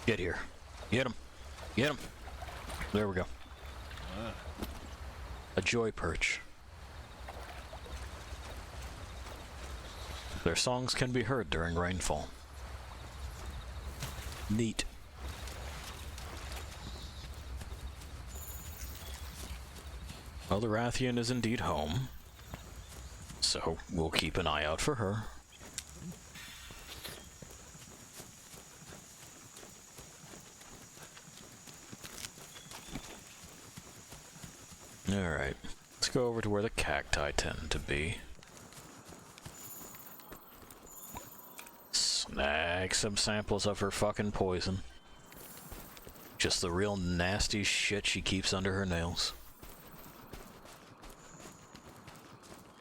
Get here. Get him. Get him. There we go. A joy perch. Their songs can be heard during rainfall. Neat. Well, the Rathian is indeed home, so we'll keep an eye out for her. Alright, let's go over to where the cacti tend to be. Snag some samples of her fucking poison. Just the real nasty shit she keeps under her nails.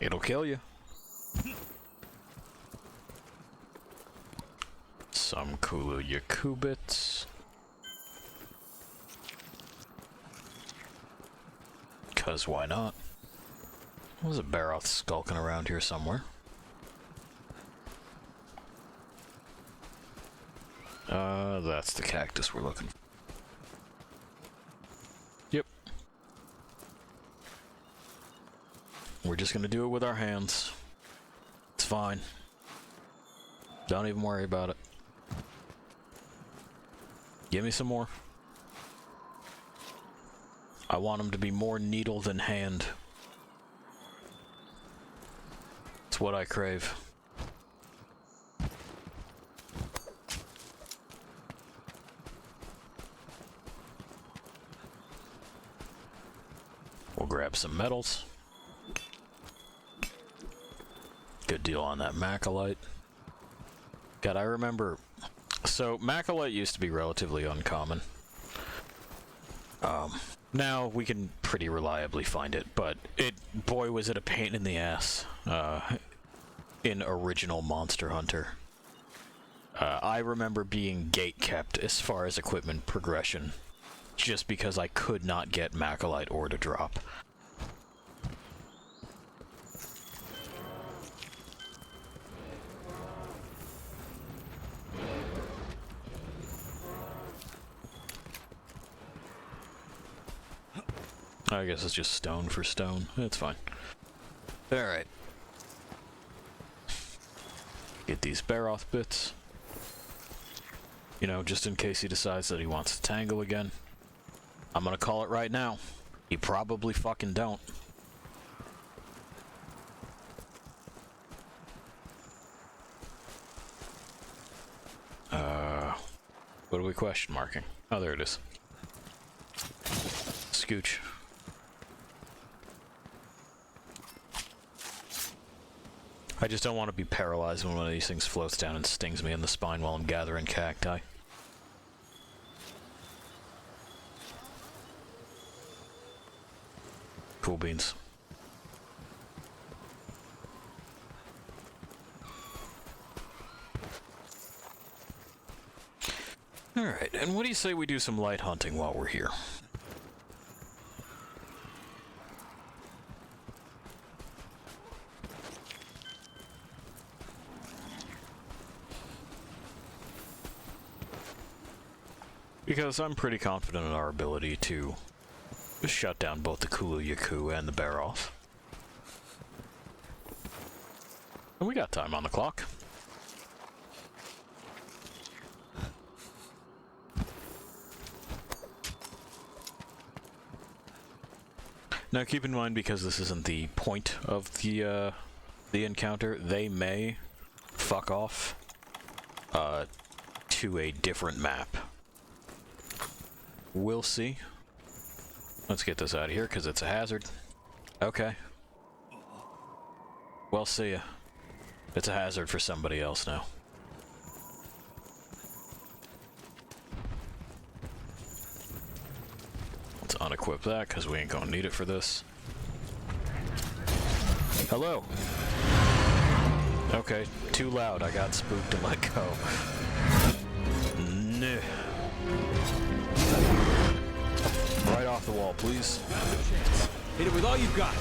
It'll kill you. Some Kulu Yakubits. 'Cause why not? There's a Parrot skulking around here somewhere. That's the cactus we're looking for. Yep. We're just gonna do it with our hands. It's fine. Don't even worry about it. Give me some more. I want them to be more needle than hand. It's what I crave. We'll grab some metals. Good deal on that Macalite. God, I remember... So, Macalite used to be relatively uncommon. Now we can pretty reliably find it, but boy was it a pain in the ass, in original Monster Hunter. I remember being gate-kept as far as equipment progression, just because I could not get Macalite ore to drop. I guess it's just stone for stone. It's fine. Alright. Get these Baroth bits. You know, just in case he decides that he wants to tangle again. I'm gonna call it right now. He probably fucking don't. What are we question marking? Oh, there it is. Scooch. I just don't want to be paralyzed when one of these things floats down and stings me in the spine while I'm gathering cacti. Cool beans. Alright, and what do you say we do some light hunting while we're here? Because I'm pretty confident in our ability to shut down both the Kulu Yaku and the Baroth. And we got time on the clock. Now keep in mind, because this isn't the point of the encounter, they may fuck off to a different map. We'll see. Let's get this out of here, because it's a hazard. Okay. Well, see ya. It's a hazard for somebody else now. Let's unequip that, because we ain't gonna need it for this. Hello. Okay, too loud. I got spooked and let go. Nah. Right off the wall, please. Hit it with all you've got.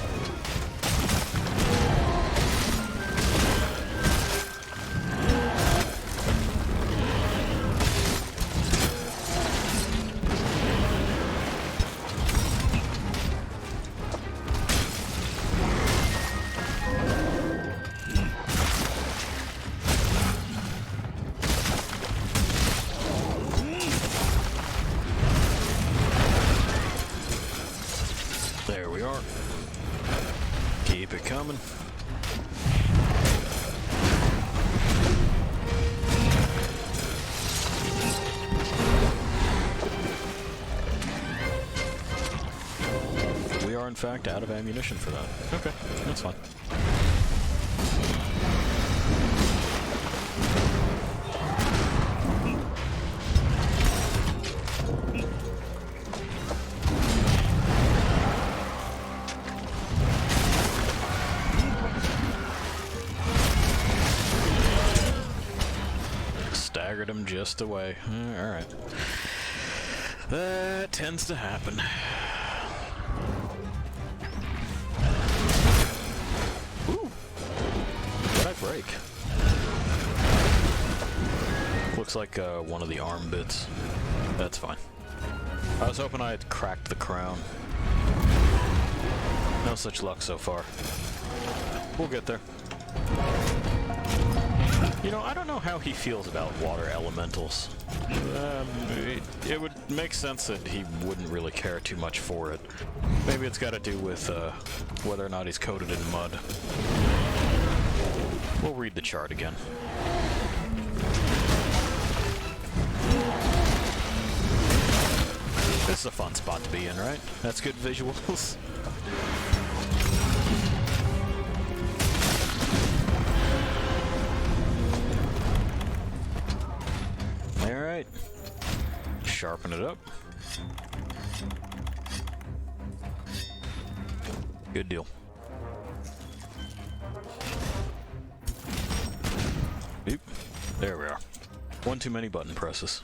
There we are. Keep it coming. We are in fact out of ammunition for that. Okay, that's fine. Staggered him just away. Alright. That tends to happen. Ooh! Did I break? Looks like one of the arm bits. That's fine. I was hoping I had cracked the crown. No such luck so far. We'll get there. You know, I don't know how he feels about water elementals. It would make sense that he wouldn't really care too much for it. Maybe it's got to do with whether or not he's coated in mud. We'll read the chart again. This is a fun spot to be in, right? That's good visuals. Alright. Sharpen it up. Good deal. Oop. There we are. One too many button presses.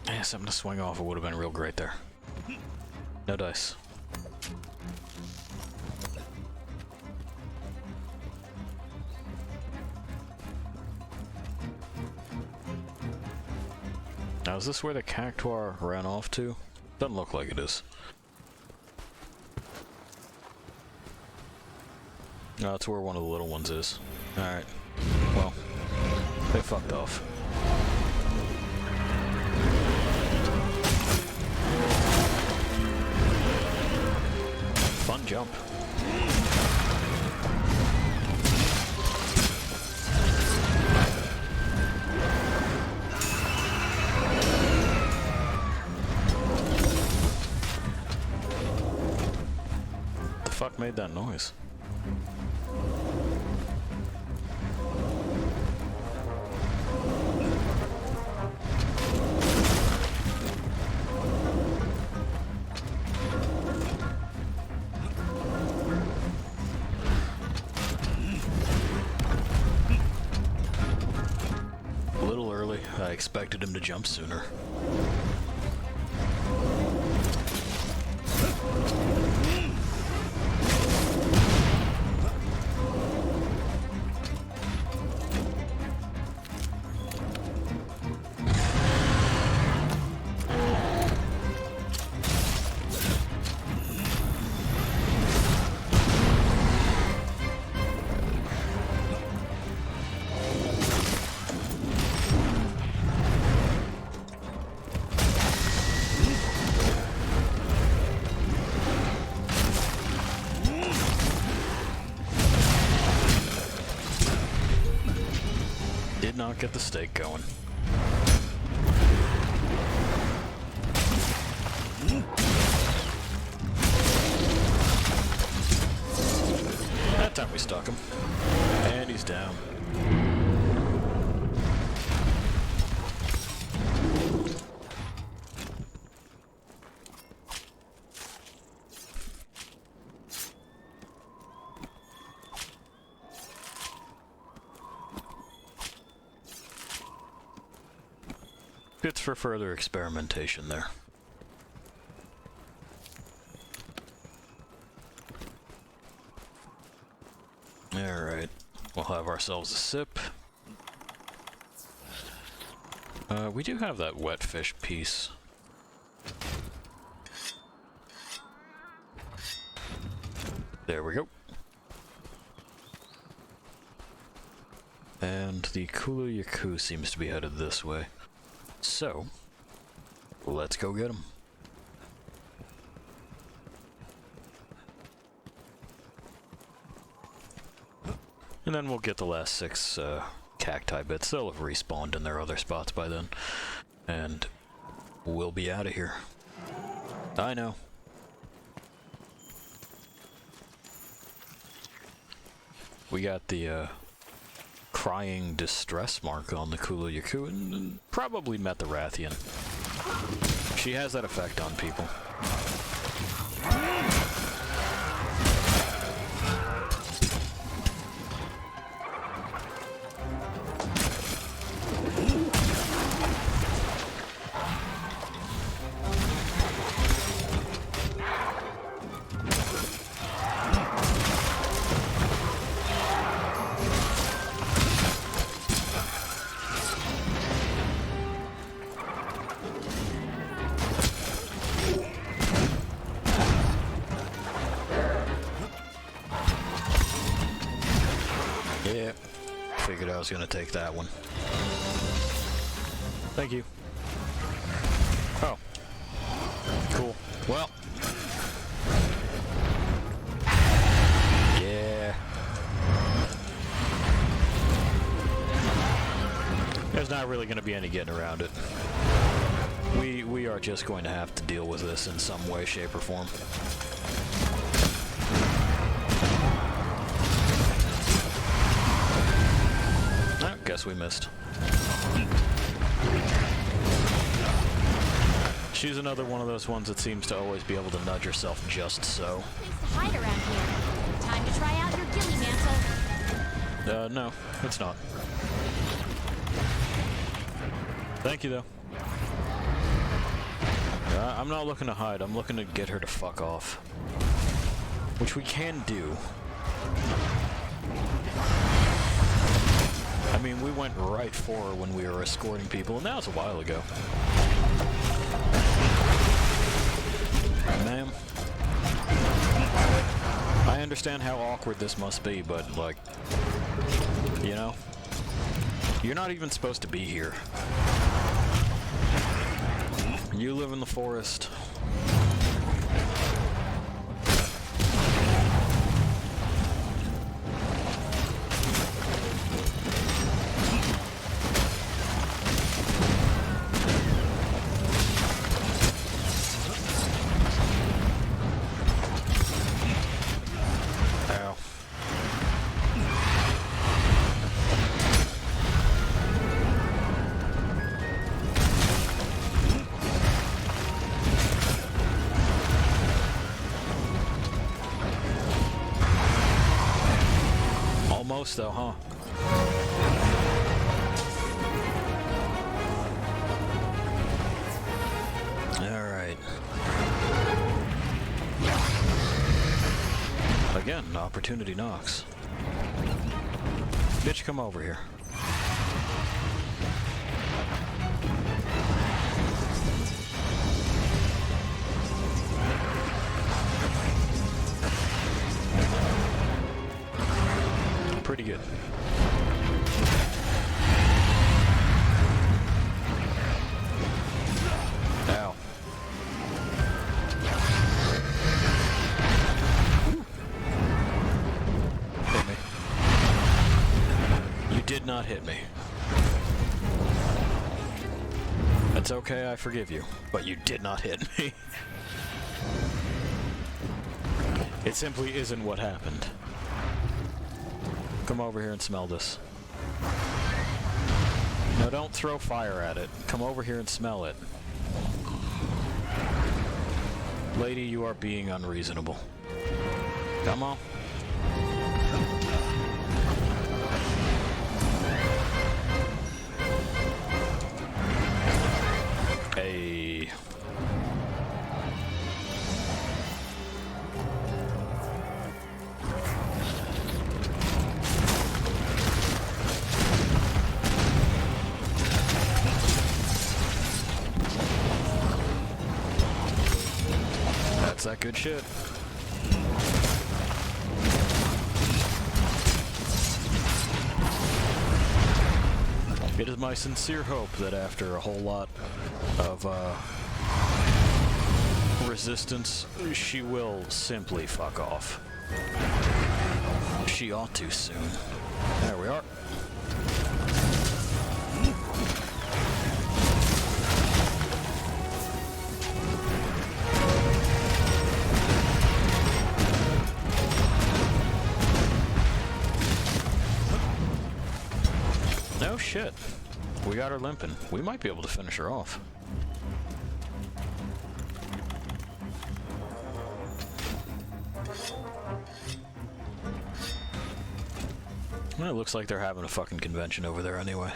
Yeah, something to swing off. It would have been real great there. No dice. Now, is this where the cactuar ran off to? Doesn't look like it is. No, it's where one of the little ones is. Alright. Well, they fucked off. jump. The fuck made that noise? A little early. I expected him to jump sooner. Did not get the stake going. That time we stuck him. And he's down. It's for further experimentation there. Alright, we'll have ourselves a sip. We do have that wet fish piece. There we go. And the Kulu Yaku seems to be headed this way. So, let's go get him. And then we'll get the last 6 cacti bits. They'll have respawned in their other spots by then. And we'll be out of here. I know. We got the crying distress mark on the Kulu Yaku and probably met the Rathian. She has that effect on people. Yeah, figured I was gonna take that one. Thank you. Oh. Cool. Well. Yeah. There's not really gonna be any getting around it. We are just going to have to deal with this in some way, shape, or form. Guess we missed. She's another one of those ones that seems to always be able to nudge herself just so. Place to hide around here. Time to try out your ghillie mantle. No, it's not. Thank you, though. I'm not looking to hide. I'm looking to get her to fuck off. Which we can do. I mean, we went right for her when we were escorting people, and that was a while ago. Ma'am, I understand how awkward this must be, but, like, you know, you're not even supposed to be here. You live in the forest. close though, huh? Alright. Again, opportunity knocks. Bitch, come over here. Pretty good. Ow. Hit me. You did not hit me. That's okay, I forgive you. But you did not hit me. It simply isn't what happened. Come over here and smell this. No, don't throw fire at it. Come over here and smell it. Lady, you are being unreasonable. Come on. Hey. That's that good shit. It is my sincere hope that after a whole lot of resistance, she will simply fuck off. She ought to soon. There we are. No shit. We got her limping. We might be able to finish her off. Well, it looks like they're having a fucking convention over there anyway.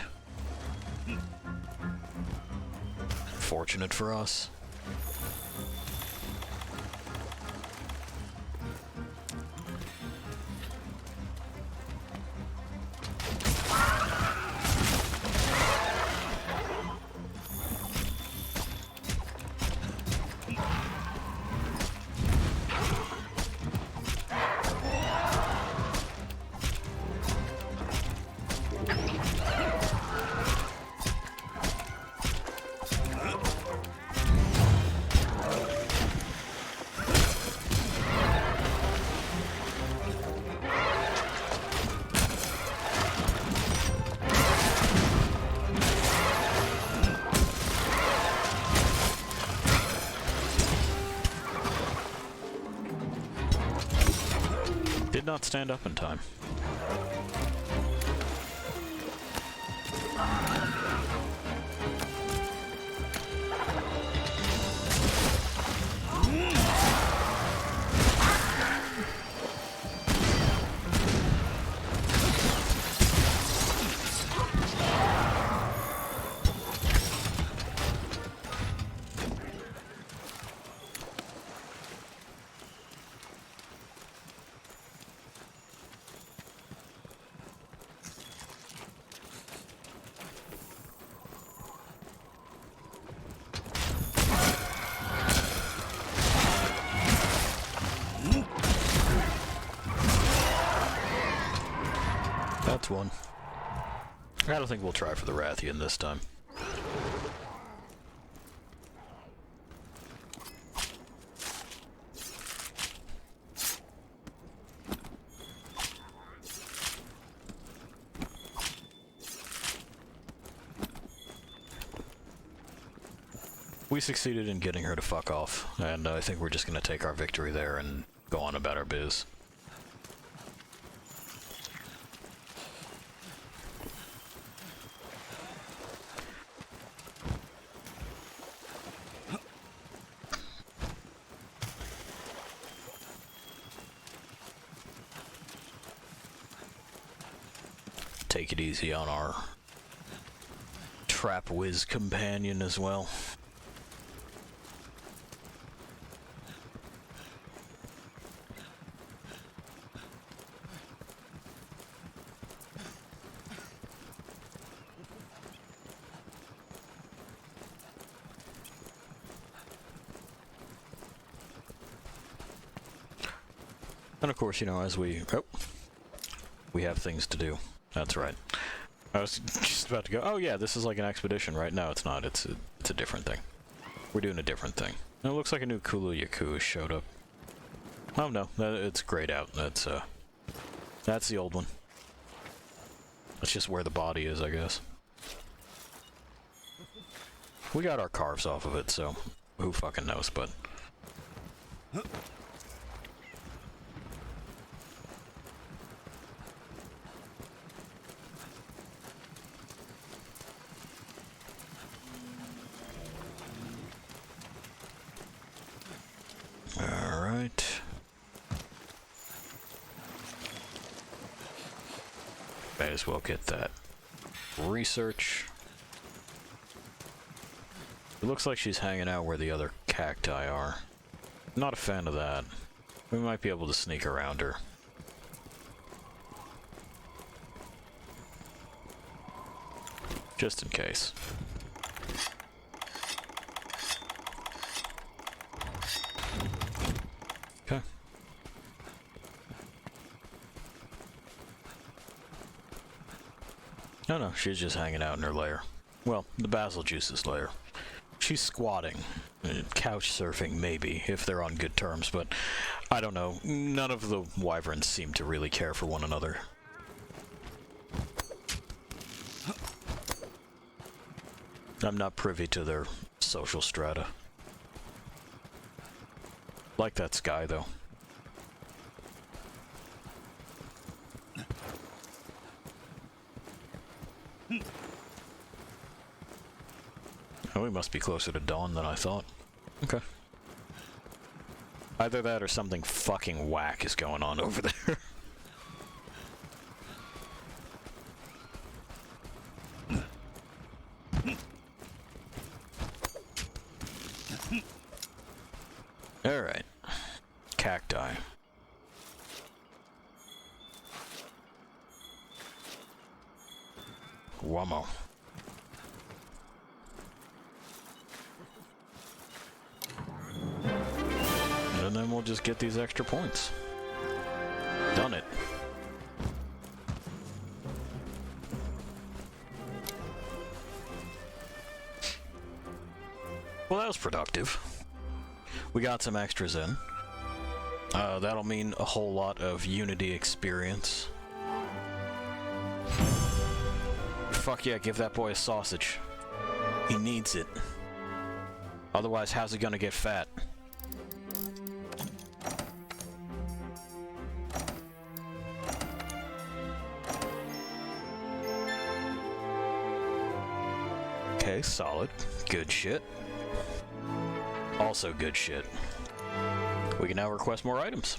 Fortunate for us. Did not stand up in time. That's one. I don't think we'll try for the Rathian this time. We succeeded in getting her to fuck off, and I think we're just gonna take our victory there and go on about our biz. take it easy on our trap whiz companion as well. And of course, you know, as we have things to do. That's right. I was just about to go, oh yeah, this is like an expedition, right? No, it's not. It's a different thing. We're doing a different thing. And it looks like a new Kulu Yaku showed up. Oh no, it's grayed out. That's the old one. That's just where the body is, I guess. We got our carves off of it, so who fucking knows, but... Alright. Might as well get that research. It looks like she's hanging out where the other cacti are. Not a fan of that. We might be able to sneak around her. Just in case. Okay. No, she's just hanging out in her lair. Well, the basil juice's lair. She's squatting. Couch surfing, maybe, if they're on good terms, but I don't know. None of the wyverns seem to really care for one another. I'm not privy to their social strata. Like that sky, though. Oh, we must be closer to dawn than I thought. Okay. Either that or something fucking whack is going on over there. Alright. Cacti. Wummo. And then we'll just get these extra points. Done it. Well, that was productive. We got some extras in. That'll mean a whole lot of Unity experience. Fuck yeah, give that boy a sausage. He needs it. Otherwise, how's he gonna get fat? Okay, solid. Good shit. Also good shit. We can now request more items.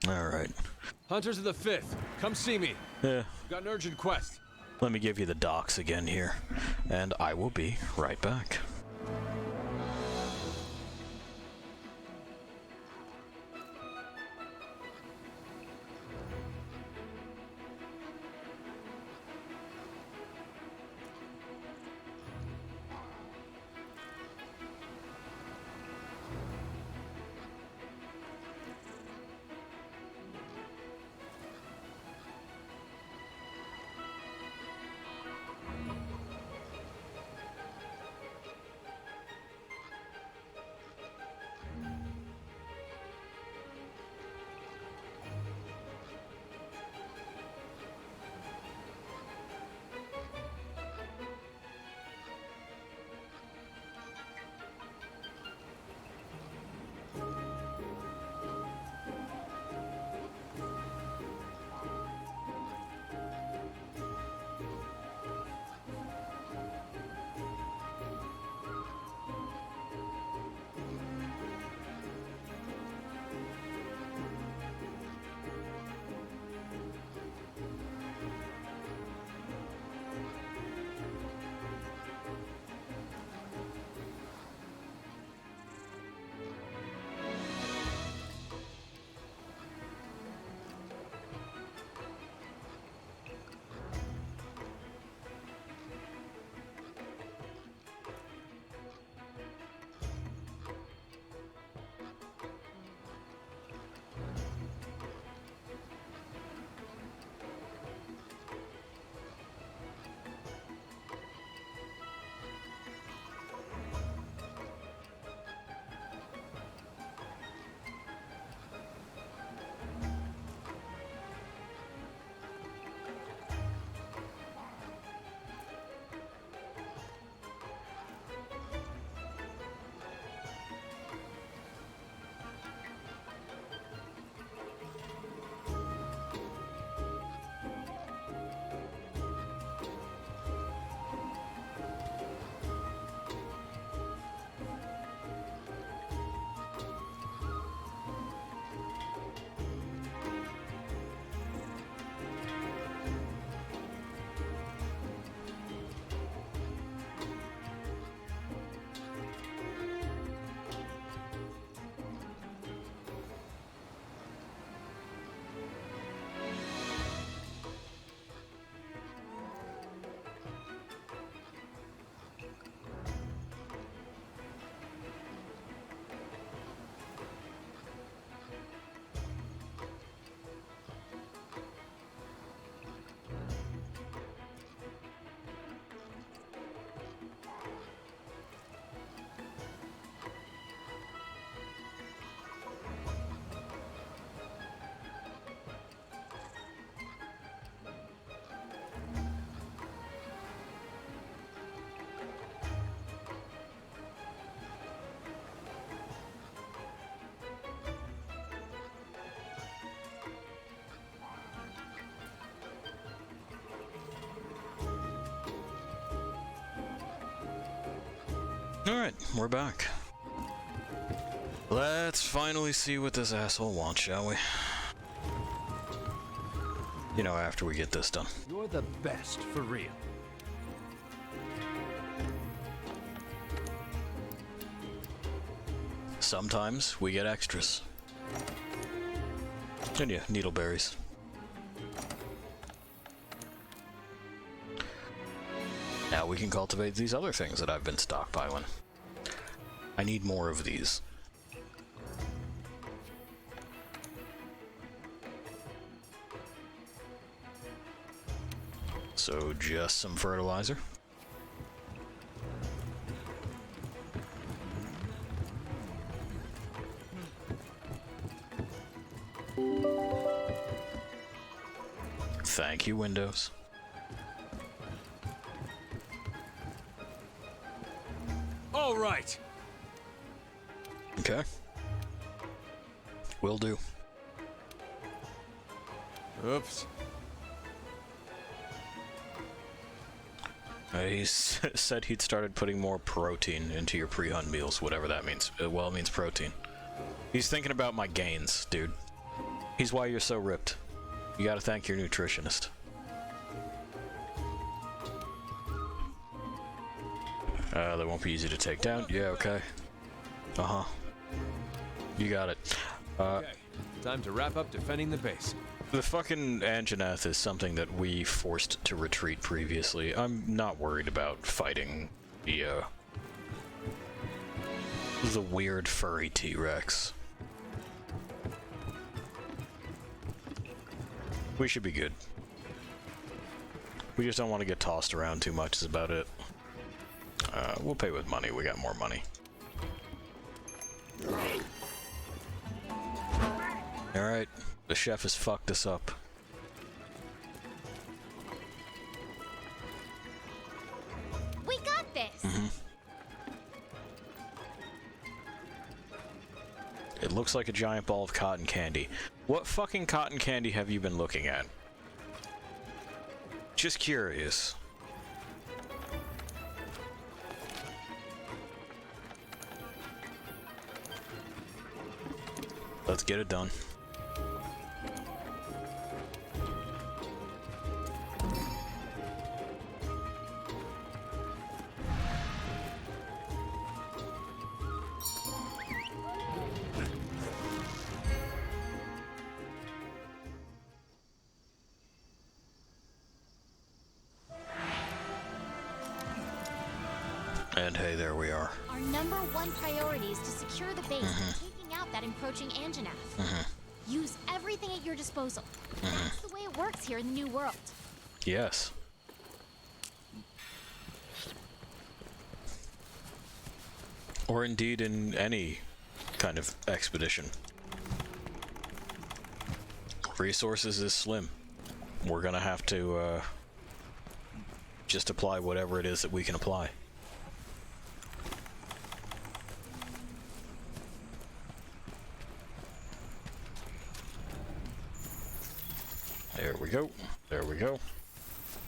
Alright. Hunters of the 5th, come see me. Yeah. Got an urgent quest. Let me give you the docs again here, and I will be right back. Alright, we're back. Let's finally see what this asshole wants, shall we? You know, after we get this done. You're the best, for real. Sometimes we get extras. And yeah, needleberries. Now we can cultivate these other things that I've been stockpiling. I need more of these. So just some fertilizer. Thank you, Windows. All right. Okay. Will do. Oops. He said he'd started putting more protein into your pre-hunt meals, whatever that means. Well, it means protein. He's thinking about my gains, dude. He's why you're so ripped. You gotta thank your nutritionist. That won't be easy to take down. Yeah, okay. Uh-huh. You got it. Okay. Time to wrap up defending the base. The fucking Anjanath is something that we forced to retreat previously. I'm not worried about fighting the weird furry T-Rex. We should be good. We just don't want to get tossed around too much is about it. We'll pay with money. We got more money. Alright. The chef has fucked us up. We got this! It looks like a giant ball of cotton candy. What fucking cotton candy have you been looking at? Just curious. Let's get it done. And hey, there we are. Our number one priority is to secure the base and taking out that encroaching Anjanath. Use everything at your disposal. That's the way it works here in the New World. Yes. Or indeed in any kind of expedition. Resources is slim. We're gonna have to just apply whatever it is that we can apply. There we go. There we go.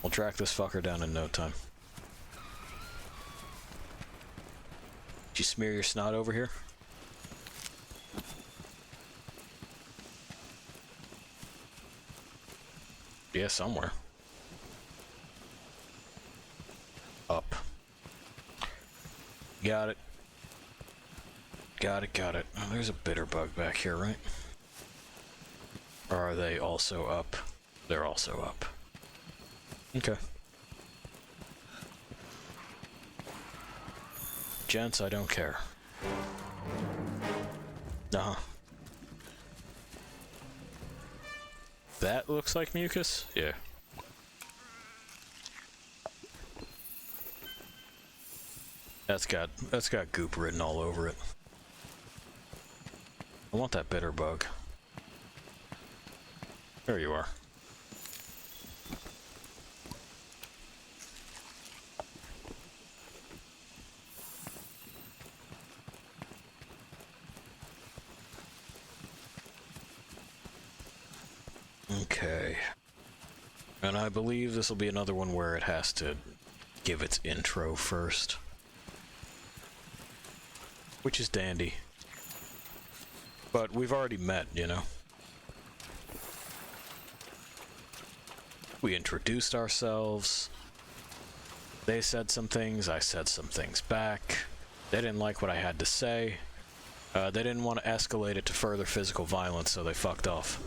We'll track this fucker down in no time. Did you smear your snot over here? Yeah, somewhere. Up. Got it. Got it, got it. Oh, there's a bitter bug back here, right? Or are they also up? They're also up. Okay. Gents, I don't care. Uh-huh. That looks like mucus? Yeah. That's got goop written all over it. I want that bitter bug. There you are. Okay. And I believe this will be another one where it has to give its intro first. which is dandy. But we've already met, you know. We introduced ourselves. They said some things, I said some things back. They didn't like what I had to say. They didn't want to escalate it to further physical violence, so they fucked off.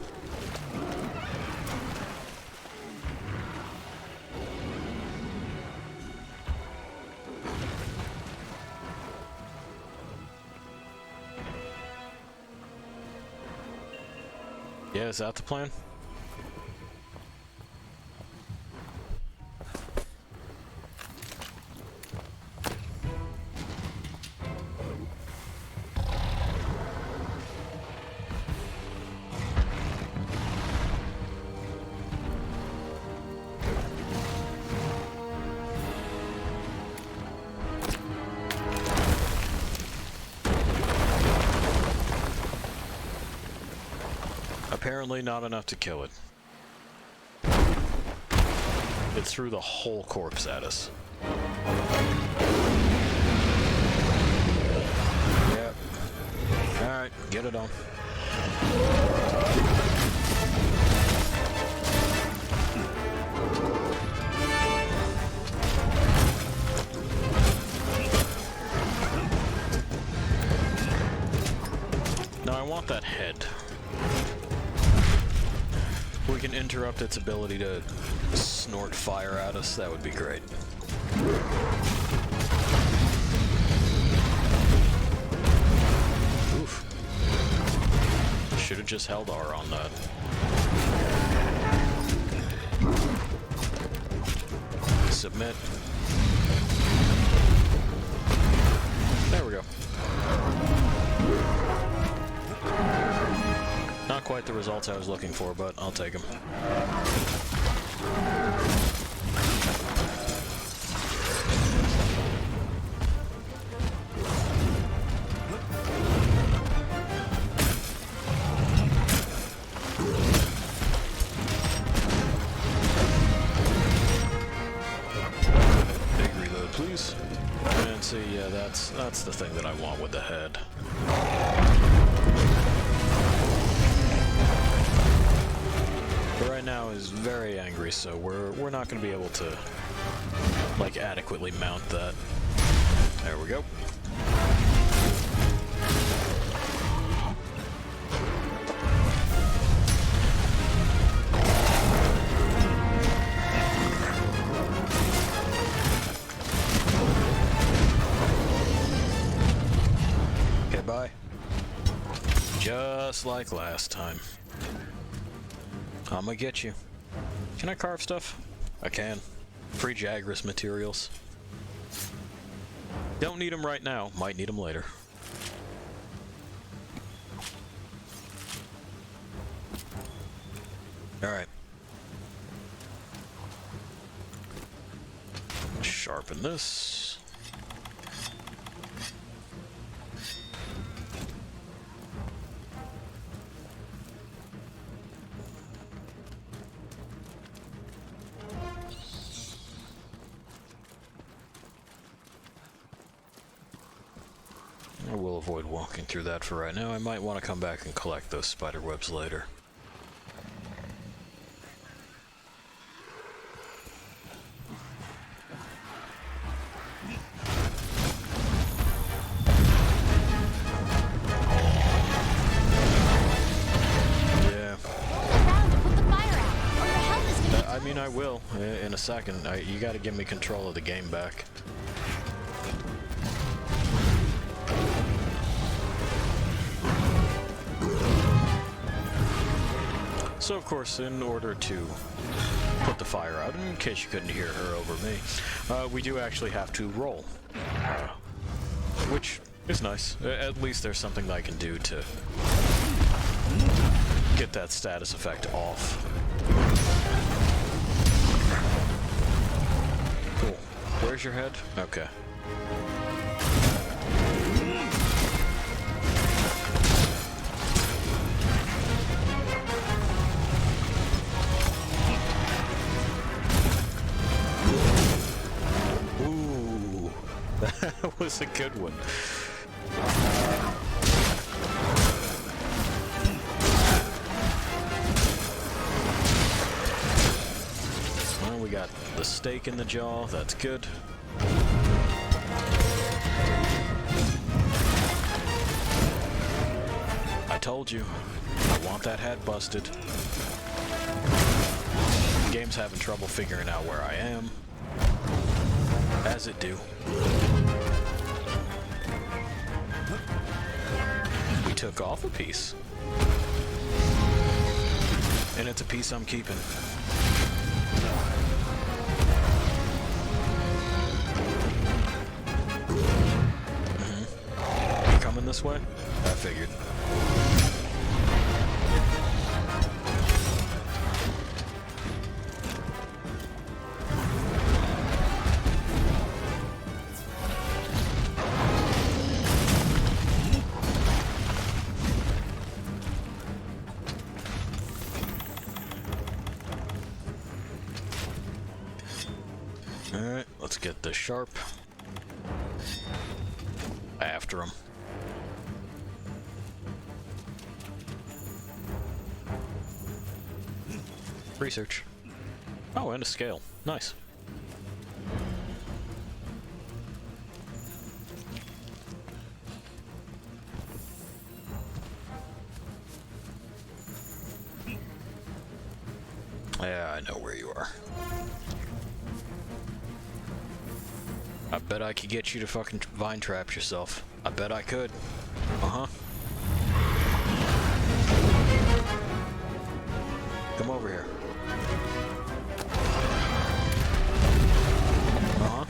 Yeah, is that the plan? Apparently not enough to kill it. It threw the whole corpse at us. Yep. Alright, get it on. Now I want that head. We can interrupt its ability to snort fire at us, that would be great. Oof. Should have just held R on that. Submit. There we go. Not quite the results I was looking for, but I'll take them. Big reload, please. And see, yeah, that's the thing that I want with the head. Right now is very angry, so we're not going to be able to like adequately mount that. There we go. Okay, bye. Just like last time. I'm gonna get you. Can I carve stuff? I can. Free Jagras materials. Don't need them right now. Might need them later. Alright. Sharpen this. I will avoid walking through that for right now. I might want to come back and collect those spider webs later. Yeah. Put the fire out, or your health is gonna I mean, I will in a second. You got to give me control of the game back. So, of course, in order to put the fire out, in case you couldn't hear her over me, we do actually have to roll. Which is nice. At least there's something that I can do to get that status effect off. Cool. Where's your head? Okay. That was a good one. Well, we got the stake in the jaw. That's good. I told you. I want that head busted. The game's having trouble figuring out where I am. As it do. We took off a piece. And it's a piece I'm keeping. You coming this way? I figured. Alright, let's get the sharp. After him. Research. Oh, and a scale. Nice. Yeah, I know where you are. I bet I could get you to fucking vine trap yourself. I bet I could. Uh-huh. Come over here. Uh-huh.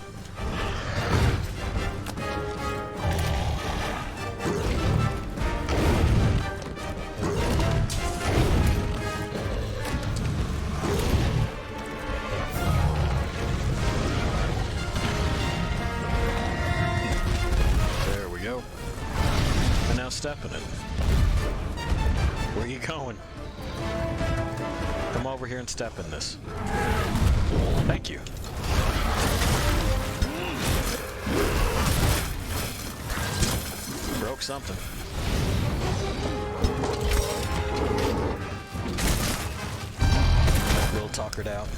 There we go. And now step in it. Where are you going? Come over here and step in this. Thank you. Broke something. Little tuckered out.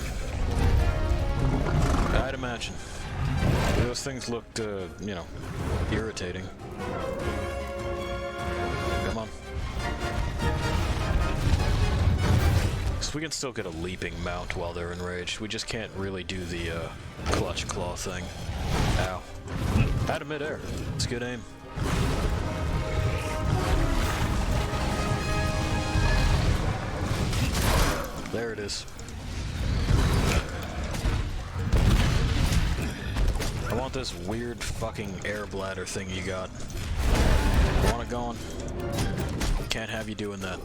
I'd imagine. Those things looked, you know, irritating. Come on. So we can still get a leaping mount while they're enraged. We just can't really do the clutch claw thing. Ow. Out of midair. It's good aim. There it is. I want this weird fucking air bladder thing you got. I want it gone. Can't have you doing that.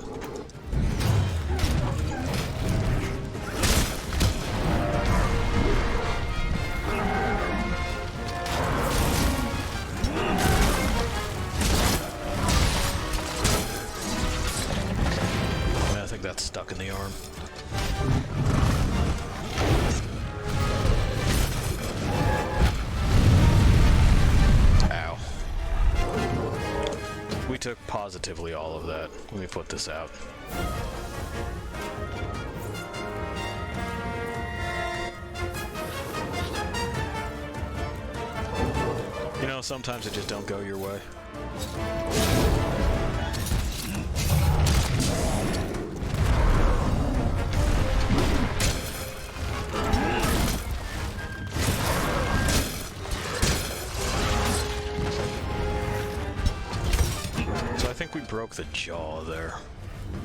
I think that's stuck in the arm. Ow. We took positively all of that. Let me put this out. You know, sometimes it just don't go your way. So I think we broke the jaw there,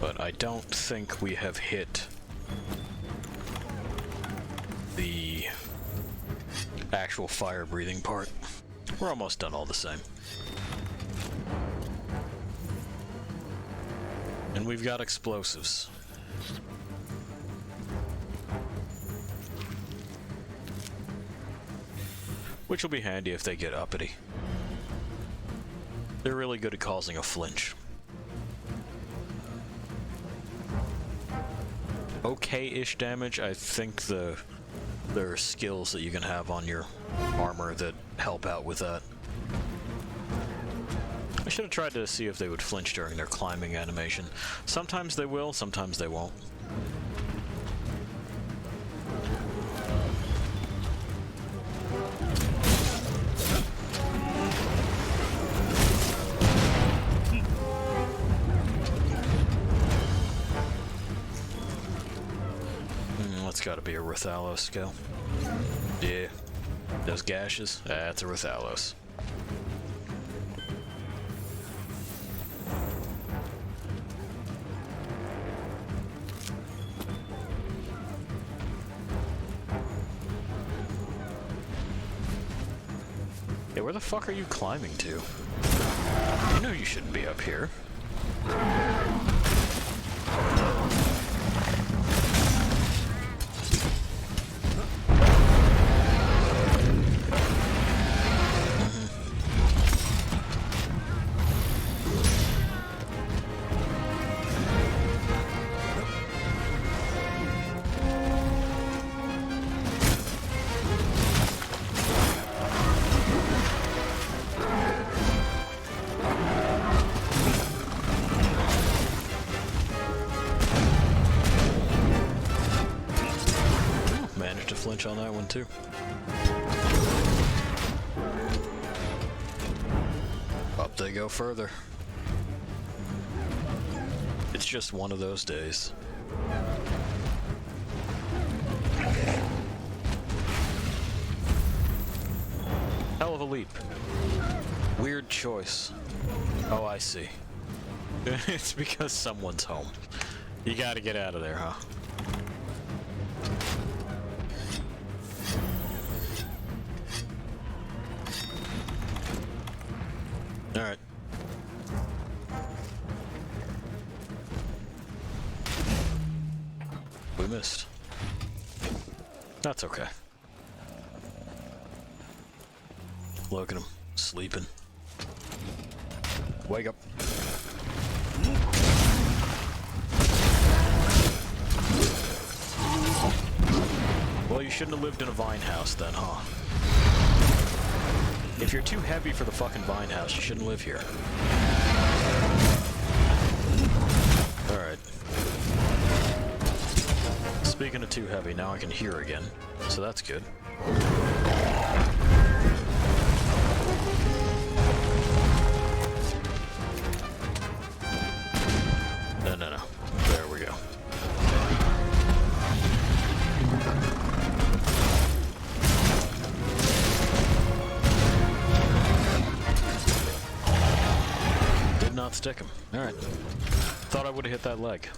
but I don't think we have hit the actual fire breathing part. We're almost done all the same. And we've got explosives. Which will be handy if they get uppity. They're really good at causing a flinch. Okay-ish damage. I think there are skills that you can have on your armor that help out with that. should have tried to see if they would flinch during their climbing animation. Sometimes they will, sometimes they won't. That's gotta be a Rathalos skill. Yeah. Those gashes? That's a Rathalos. Hey, where the fuck are you climbing to? You know you shouldn't be up here. Flinch on that one too. Up they go further. It's just one of those days. Hell of a leap. Weird choice. Oh, I see. It's because someone's home. You gotta get out of there, huh? Alright. We missed. That's okay. Look at him, sleeping. Wake up. Well, you shouldn't have lived in a vine house then, huh? If you're too heavy for the fucking vine house, you shouldn't live here. Alright. Speaking of too heavy, now I can hear again, so that's good. No. There we go. Did not stick him. Alright. Thought I would have hit that leg.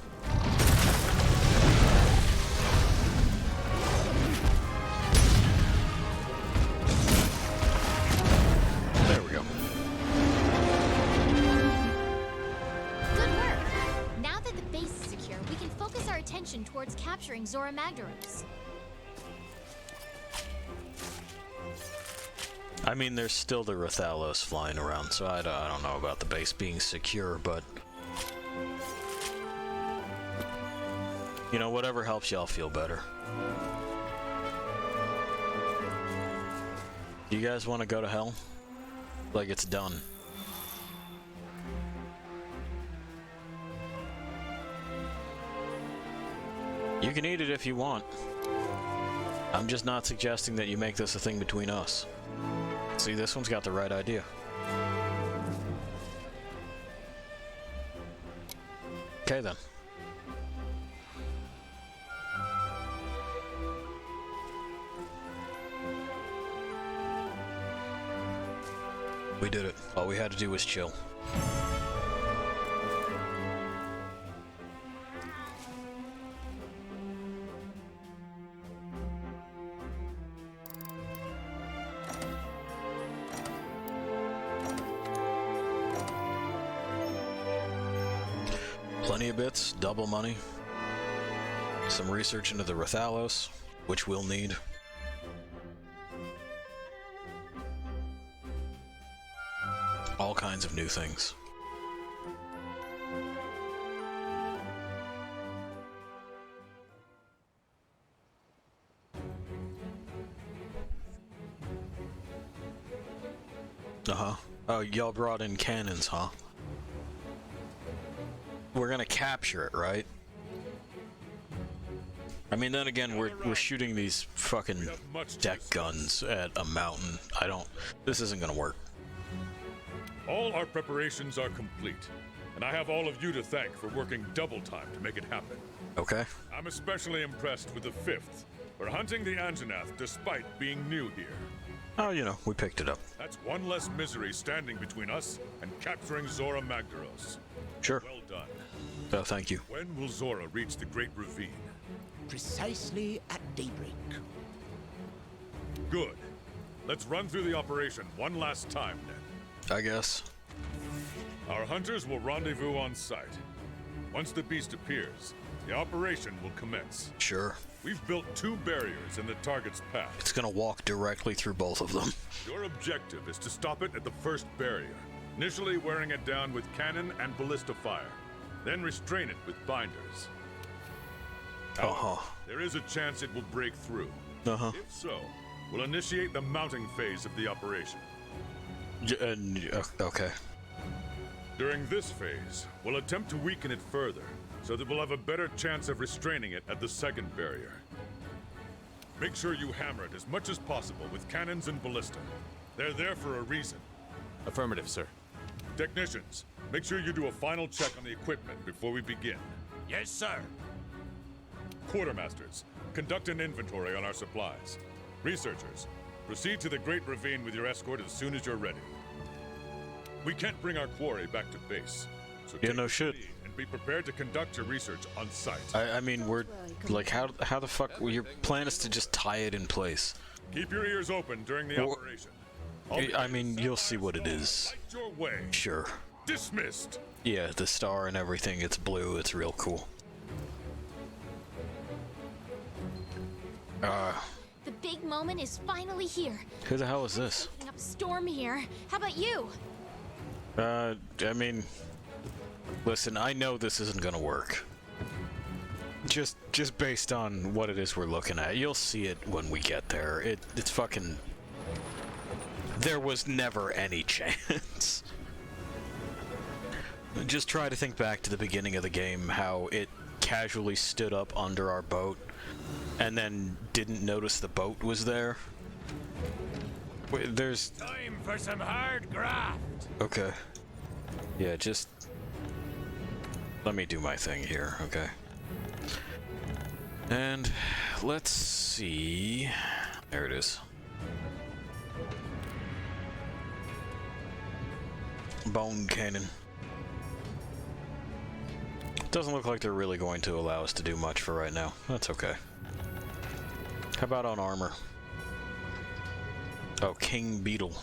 There we go. Good work! Now that the base is secure, we can focus our attention towards capturing Zora Magdaros. I mean, there's still the Rathalos flying around, so I don't know about the base being secure, but... you know, whatever helps y'all feel better. Do you guys want to go to hell? Like it's done. You can eat it if you want. I'm just not suggesting that you make this a thing between us. See, this one's got the right idea. Okay then. We did it. All we had to do was chill. Plenty of bits, double money, some research into the Rathalos, which we'll need. All kinds of new things. Oh, y'all brought in cannons, huh? We're gonna capture it, right? I mean, then again, we're shooting these fucking deck guns at a mountain. This isn't gonna work. All our preparations are complete, and I have all of you to thank for working double time to make it happen. Okay. I'm especially impressed with the 5th for hunting the Anjanath despite being new here. Oh, you know, we picked it up. That's one less misery standing between us and capturing Zora Magdaros. Sure. Well done. Oh, thank you. When will Zora reach the Great Ravine? Precisely at daybreak. Good. Let's run through the operation one last time, then. I guess. Our hunters will rendezvous on site. Once the beast appears, the operation will commence. Sure. We've built 2 barriers in the target's path. It's gonna walk directly through both of them. Your objective is to stop it at the first barrier, initially wearing it down with cannon and ballista fire, then restrain it with binders. Uh-huh. There is a chance it will break through. Uh-huh. If so, we'll initiate the mounting phase of the operation. Okay. During this phase, we'll attempt to weaken it further, so that we'll have a better chance of restraining it at the second barrier. Make sure you hammer it as much as possible with cannons and ballista. They're there for a reason. Affirmative, sir. Technicians, make sure you do a final check on the equipment before we begin. Yes, sir. Quartermasters, conduct an inventory on our supplies. Researchers, proceed to the Great Ravine with your escort as soon as you're ready. We can't bring our quarry back to base, so Yeah, take no the shit. lead and be prepared to conduct your research on site. I mean, we're like, how the fuck? Your plan is to just tie it in place. Keep your ears open during the Well, operation. I mean, you'll see what it is. Light your way. Sure. Dismissed. Yeah, the star and everything. It's blue. It's real cool. The big moment is finally here. Who the hell is this? Picking up a storm here. How about you? I mean, listen, I know this isn't gonna work. Just based on what it is we're looking at. You'll see it when we get there. It's fucking... There was never any chance. Just try to think back to the beginning of the game, how it casually stood up under our boat and then didn't notice the boat was there. Wait, there's... Time for some hard graft. Okay. Yeah, just... Let me do my thing here, okay? And let's see... There it is. Bone cannon. Doesn't look like they're really going to allow us to do much for right now. That's okay. How about on armor? Oh, King Beetle.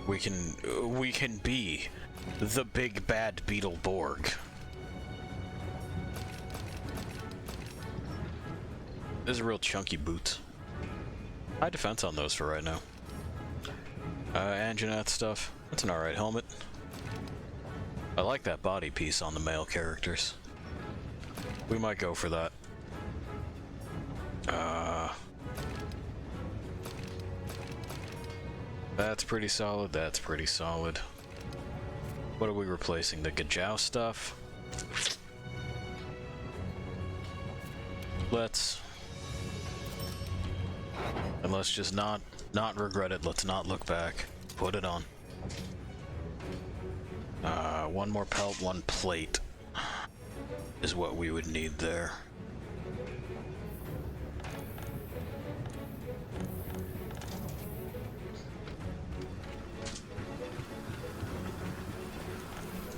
We can be the big bad Beetle Borg. Those are real chunky boots. High defense on those for right now. Anjanath stuff. That's an alright helmet. I like that body piece on the male characters. We might go for that. That's pretty solid, that's pretty solid. What are we replacing? The Gajau stuff? Let's just not regret it. Let's not look back. Put it on. One more pelt, one plate is what we would need there.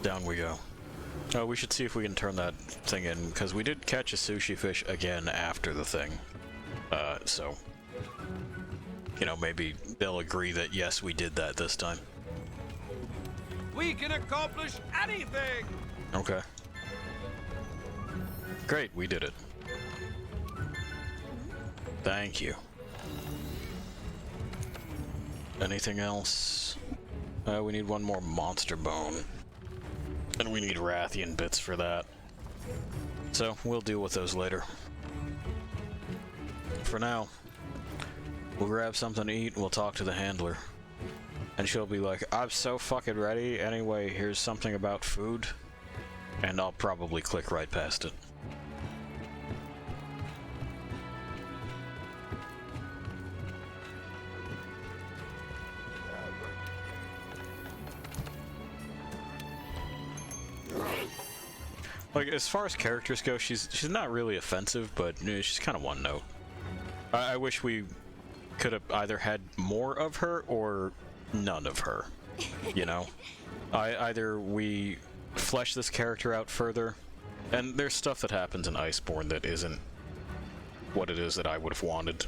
Down we go. Oh, we should see if we can turn that thing in, because we did catch a sushi fish again after the thing. So... You know, maybe they'll agree that yes, we did that this time. We can accomplish anything! Okay. Great, we did it. Thank you. Anything else? We need one more monster bone. And we need Rathian bits for that. So, we'll deal with those later. For now, we'll grab something to eat and we'll talk to the handler. and she'll be like, I'm so fucking ready. Anyway, here's something about food. And I'll probably click right past it. Like, as far as characters go, she's not really offensive, but she's kind of one note. I wish we could have either had more of her or none of her, you know? Either we flesh this character out further, and there's stuff that happens in Iceborne that isn't what it is that I would have wanted,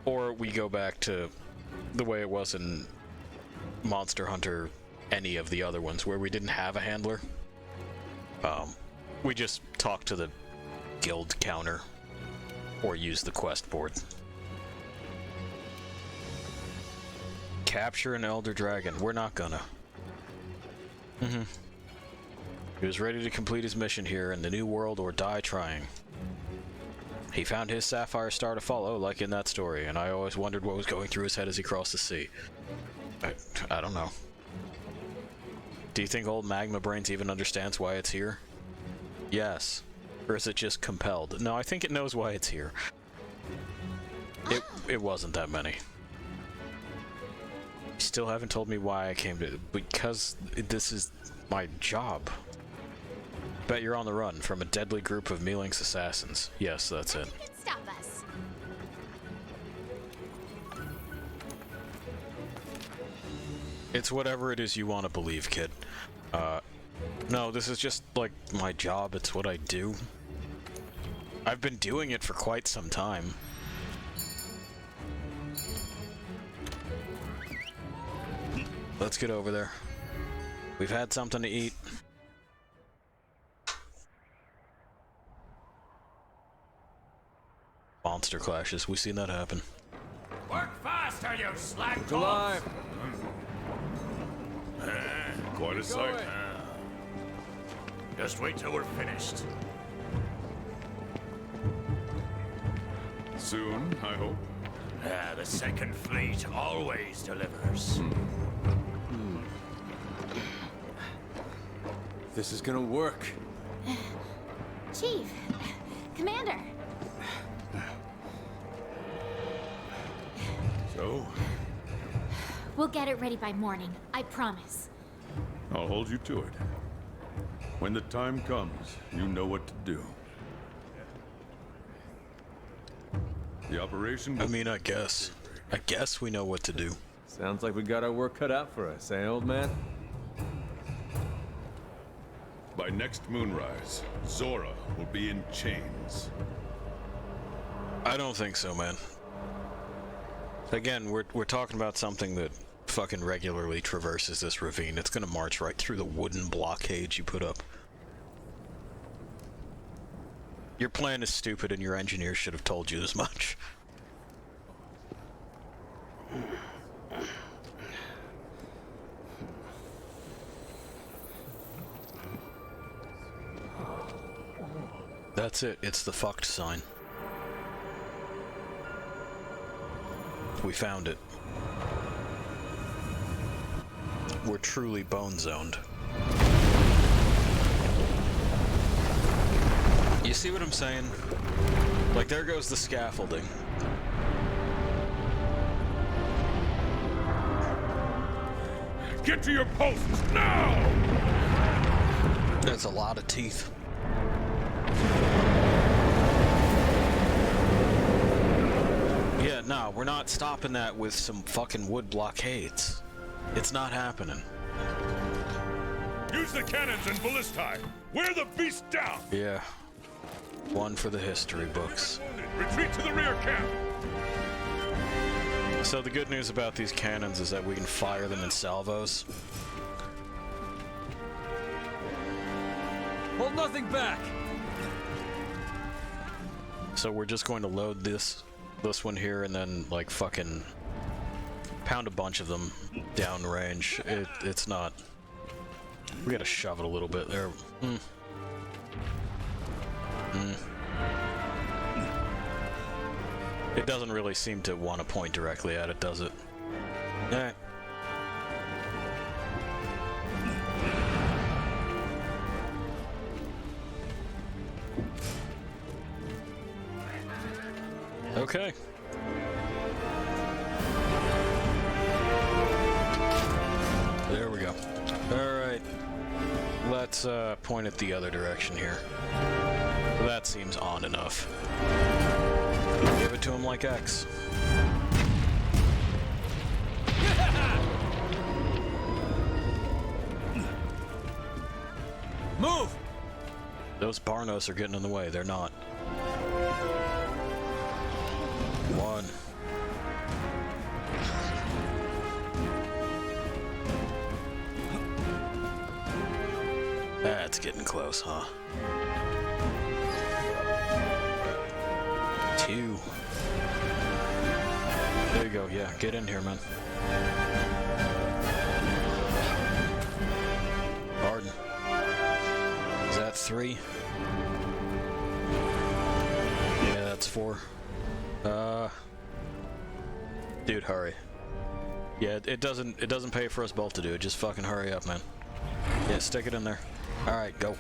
or we go back to the way it was in Monster Hunter, any of the other ones, where we didn't have a handler. We just talk to the guild counter or use the quest board. Capture an elder dragon. We're not gonna. He was ready to complete his mission here in the new world or die trying. He found his sapphire star to follow, like in that story, and I always wondered what was going through his head as he crossed the sea. I don't know. Do you think old Magma Brains even understands why it's here? Yes. Or is it just compelled? No, I think it knows why it's here. It wasn't that many. You still haven't told me why I came to... Because this is my job. Bet you're on the run from a deadly group of Mealinx assassins. Yes, that's it. You can stop us. It's whatever it is you want to believe, kid. No, this is just, like, my job. It's what I do. I've been doing it for quite some time. Let's get over there. We've had something to eat. Monster clashes. We've seen that happen. Work faster, you slack Alive! Quite a sight. Just wait till we're finished. Soon, I hope. The second fleet always delivers. This is gonna work. Chief, Commander. So, We'll get it ready by morning, I promise. I'll hold you to it. When the time comes, you know what to do. The operation... I mean, I guess we know what to do. Sounds like we got our work cut out for us, eh, old man? By next moonrise, Zora will be in chains. I don't think so, man. Again, we're talking about something that fucking regularly traverses this ravine. It's gonna march right through the wooden blockade you put up. Your plan is stupid and your engineers should have told you as much. That's it. It's the fucked sign. We found it. We're truly bone zoned. You see what I'm saying? Like, there goes the scaffolding. Get to your posts now! That's a lot of teeth. Yeah, no, we're not stopping that with some fucking wood blockades. It's not happening. Use the cannons and ballistae! Wear the beast down! Yeah. One for the history books. Retreat to the rear camp! So the good news about these cannons is that we can fire them in salvos. Hold nothing back! So we're just going to load this one here and then, like, fucking pound a bunch of them downrange. It's not... We gotta shove it a little bit there. It doesn't really seem to want to point directly at it, does it? Alright. Okay. There we go. Alright. Let's point it the other direction here. That seems on enough. Give it to him like X. Move! Those Barnos are getting in the way. They're not. One. That's getting close, huh? 2. There you go. Yeah, get in here, man. Pardon. Is that 3? Yeah, that's 4. Dude, hurry. Yeah, it doesn't pay for us both to do it. Just fucking hurry up, man. Yeah, stick it in there. All right, go.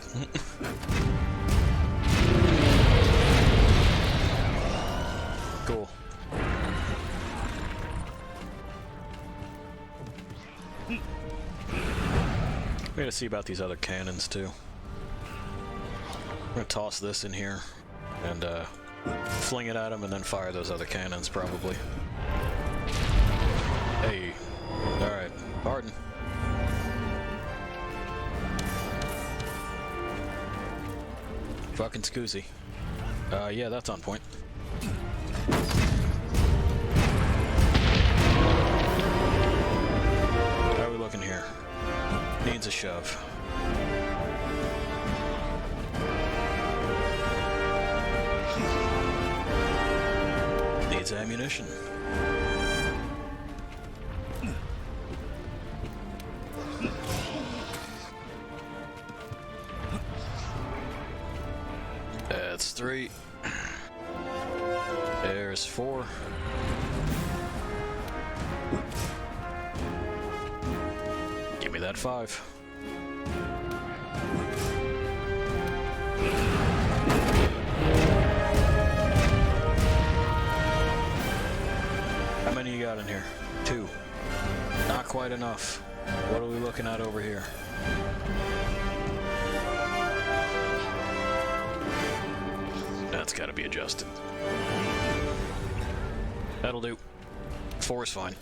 Cool. We gotta see about these other cannons too. I'm gonna toss this in here and fling it at them and then fire those other cannons probably. Hey. Alright. Pardon. Fucking scoozy. Yeah, that's on point. How are we looking here? Needs a shove. Needs ammunition. That's 3. There's 4. Give me that 5. How many you got in here? 2. Not quite enough. What are we looking at over here? That's gotta be adjusted. That'll do. 4 is fine.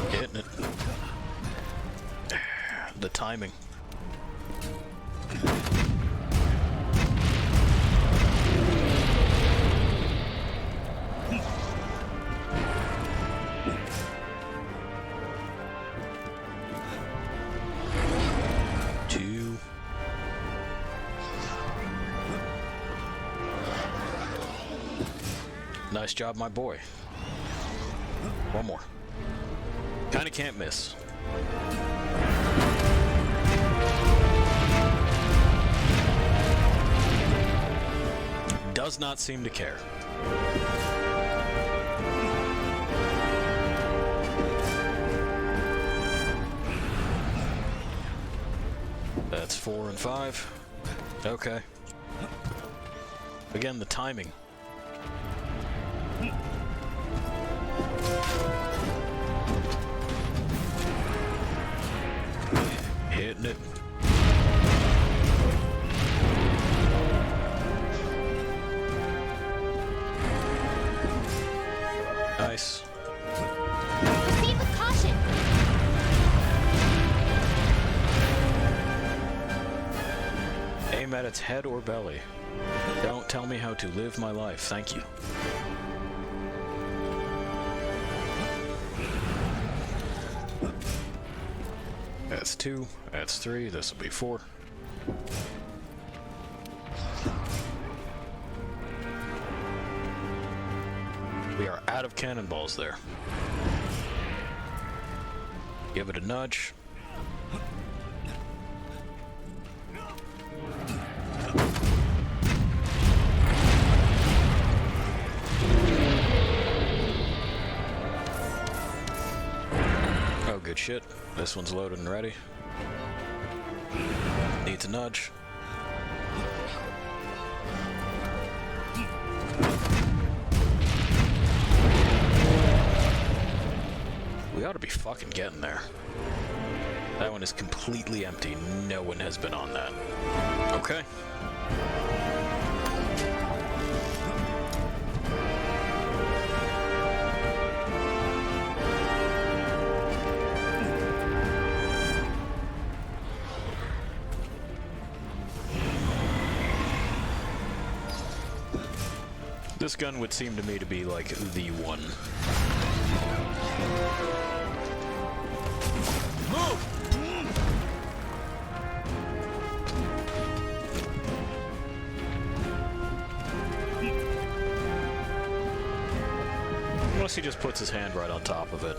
Hitting it. The timing. Nice job, my boy. One more. Kinda can't miss. Does not seem to care. That's 4 and 5. Okay. Again, the timing. Hitting it. Nice. Proceed with caution. Aim at its head or belly. Don't tell me how to live my life. Thank you. That's 2. That's 3. This will be 4. We are out of cannonballs there. Give it a nudge. Good shit. This one's loaded and ready. Needs a nudge. We ought to be fucking getting there. That one is completely empty. No one has been on that. Okay. This gun would seem to me to be like the one. Move! Unless he just puts his hand right on top of it.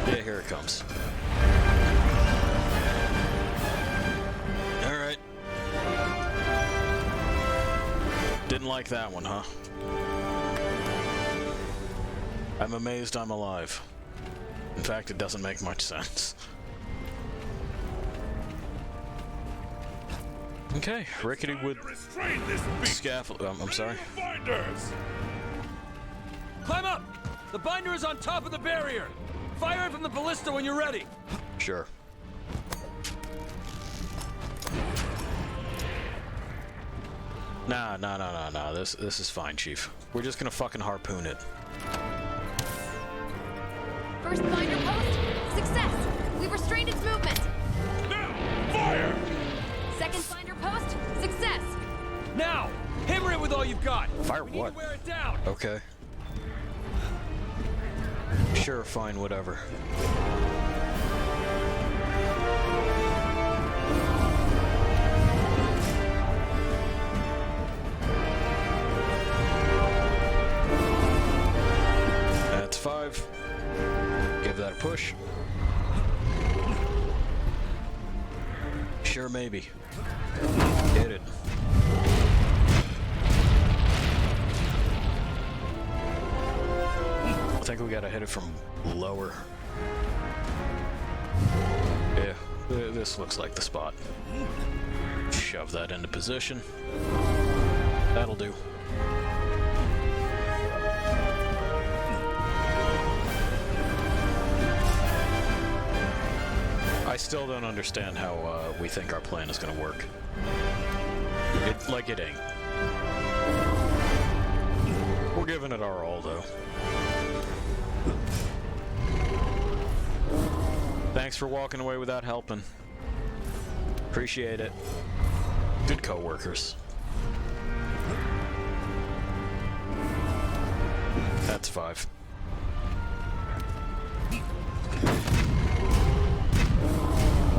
Yeah, here it comes. Alright. Didn't like that one, huh? I'm amazed I'm alive. In fact, it doesn't make much sense. Okay, rickety wood scaffold. I'm sorry. Climb up! The binder is on top of the barrier! Fire it from the ballista when you're ready! Sure. Nah. This is fine, Chief. We're just gonna fucking harpoon it. First binder post, success! We've restrained its movement. Now, fire! Second binder post, success! Now! Hammer it with all you've got! Fire We need what? to wear it down! Okay. Sure, fine, whatever. That's 5. Give that a push. Sure, maybe. Hit it. I think we gotta hit it from lower. Yeah, this looks like the spot. Shove that into position. That'll do. I still don't understand how we think our plan is gonna work. It ain't. We're giving it our all, though. Thanks for walking away without helping. Appreciate it. Good co-workers. That's 5.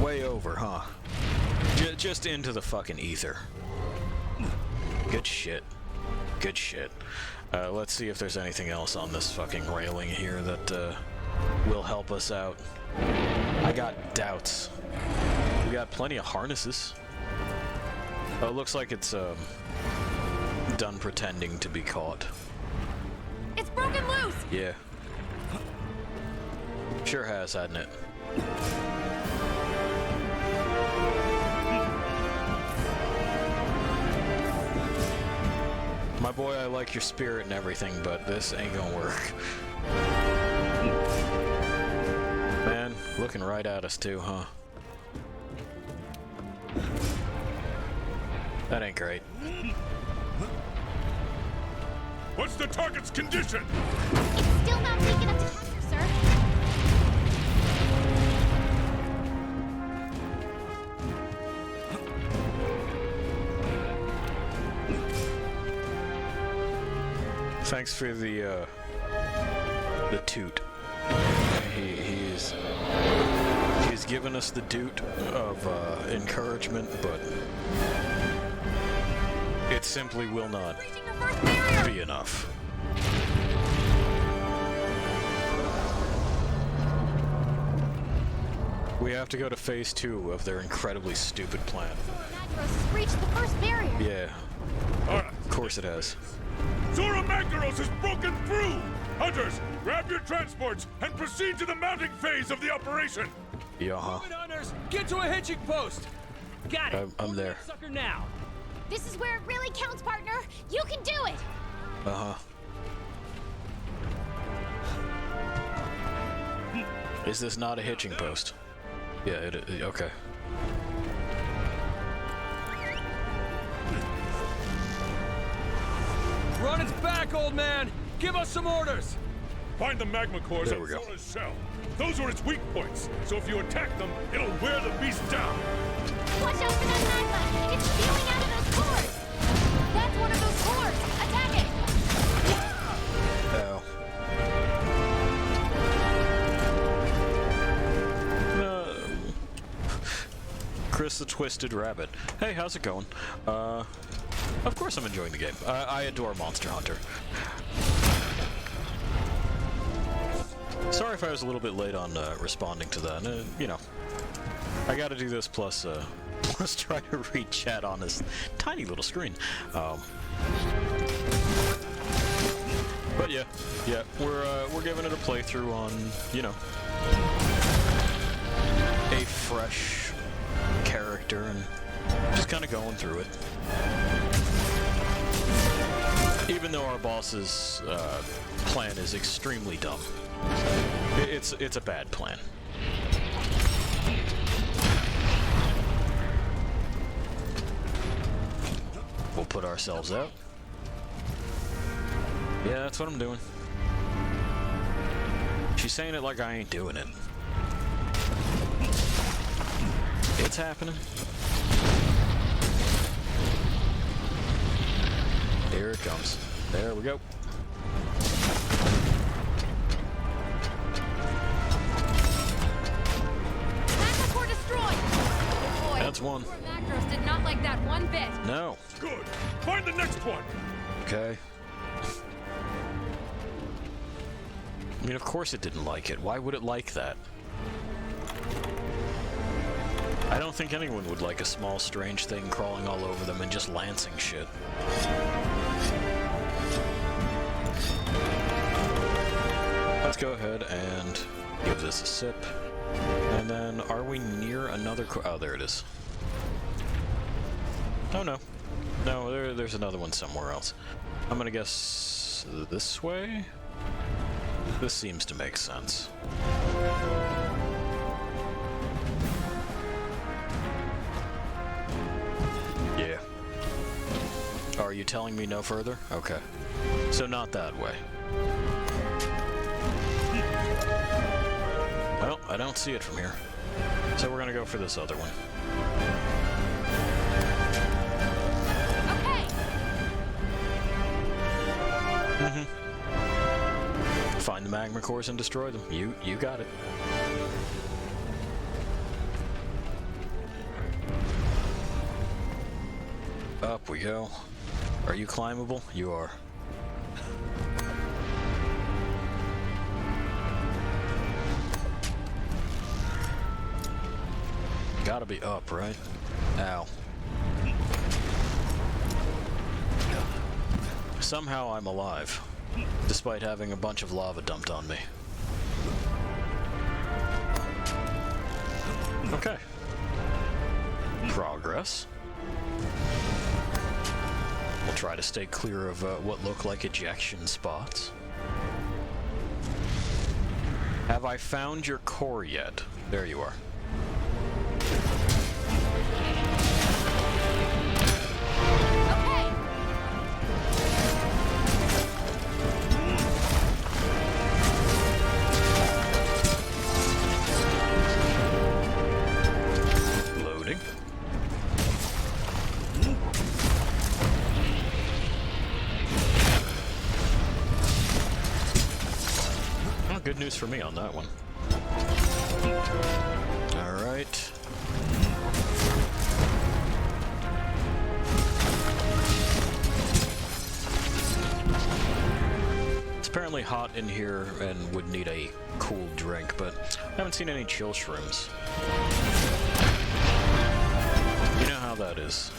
Way over, huh? Just into the fucking ether. Good shit. Good shit. Let's see if there's anything else on this fucking railing here that will help us out. I got doubts. We got plenty of harnesses. Oh, it looks like it's done pretending to be caught. It's broken loose! Yeah. Sure has, hasn't it? My boy, I like your spirit and everything, but this ain't gonna work. Man, looking right at us too, huh? That ain't great. What's the target's condition? It's still not weak enough to capture, sir. Thanks for the toot. He's given us the doot of encouragement, but it simply will not Reaching the first barrier! be enough. We have to go to phase 2 of their incredibly stupid plan. Magros has reached the first barrier. Yeah, All right. of course it has. Zora Magdaros has broken through! Hunters, grab your transports and proceed to the mounting phase of the operation. Yeah, huh? Moving, hunters, get to a hitching post. Got it. I'm there. That sucker now. This is where it really counts, partner. You can do it. Uh-huh. Is this not a hitching post? Yeah, it is. Okay. Run its back, old man. Give us some orders. Find the magma cores There on we go. Zora's shell. Those are its weak points, so if you attack them, it'll wear the beast down. Watch out for that magma. It's spewing out of those cores. That's one of those cores. Attack it. Oh. Chris the Twisted Rabbit. Hey, how's it going? Of course I'm enjoying the game. I adore Monster Hunter. Sorry if I was a little bit late on responding to that. You know, I gotta do this plus plus try to read chat on this tiny little screen. But yeah, we're giving it a playthrough on, you know, a fresh character and just kind of going through it. Even though our boss's plan is extremely dumb, it's a bad plan. We'll put ourselves out. Yeah, that's what I'm doing. She's saying it like I ain't doing it. It's happening. Here it comes. There we go. Magma core destroyed. Boy, That's one. poor Macros did not like that one bit. No. Good. Find the next one. Okay. I mean, of course it didn't like it. Why would it like that? I don't think anyone would like a small, strange thing crawling all over them and just lancing shit. Let's go ahead and give this a sip. And then, are we near another oh, there it is. Oh, no. No, there's another one somewhere else. I'm gonna guess this way? This seems to make sense. Yeah. Are you telling me no further? Okay. So not that way. Well, I don't see it from here. So we're gonna go for this other one. Okay. Find the magma cores and destroy them. You got it. Up we go. Are you climbable? You are. Gotta be up, right? Ow. Somehow I'm alive, despite having a bunch of lava dumped on me. Okay. Progress. We'll try to stay clear of what look like ejection spots. Have I found your core yet? There you are. Okay. Loading. Oh, good news for me on that one. All right. It's apparently hot in here and would need a cool drink, but I haven't seen any chill shrooms. You know how that is.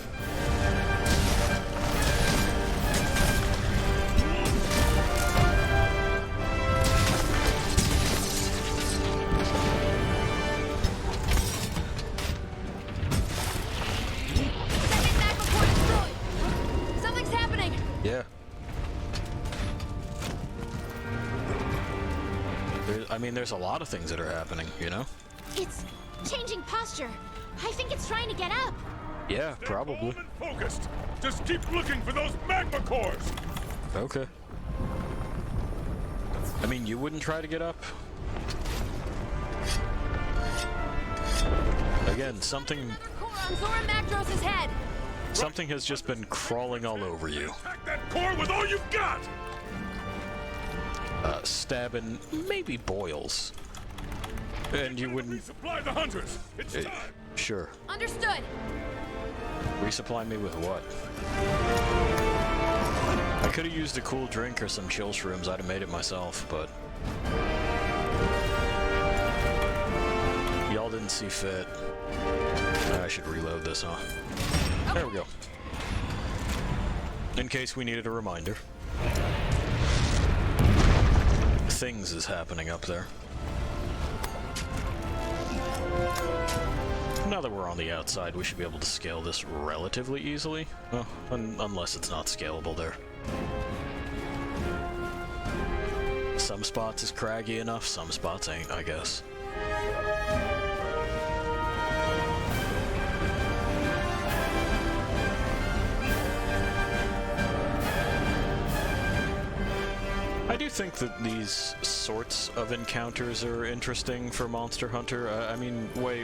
I mean, there's a lot of things that are happening, you know? It's changing posture. I think it's trying to get up. Yeah, Stay probably. calm and focused. Just keep looking for those magma cores. Okay. I mean, you wouldn't try to get up? Again, something Core on Zora Magdros' head. has just been crawling all over you. Attack that core with all you've got. Stabbing maybe boils. And you wouldn't... Resupply the hunters. It's time. Sure. Understood. Resupply me with what? I could have used a cool drink or some chill shrooms. I'd have made it myself, but... Y'all didn't see fit. I should reload this, huh? There we go. In case we needed a reminder. Things is happening up there. Now that we're on the outside, we should be able to scale this relatively easily. Well, unless it's not scalable there. Some spots is craggy enough, some spots ain't, I guess. I do think that these sorts of encounters are interesting for Monster Hunter. I mean, way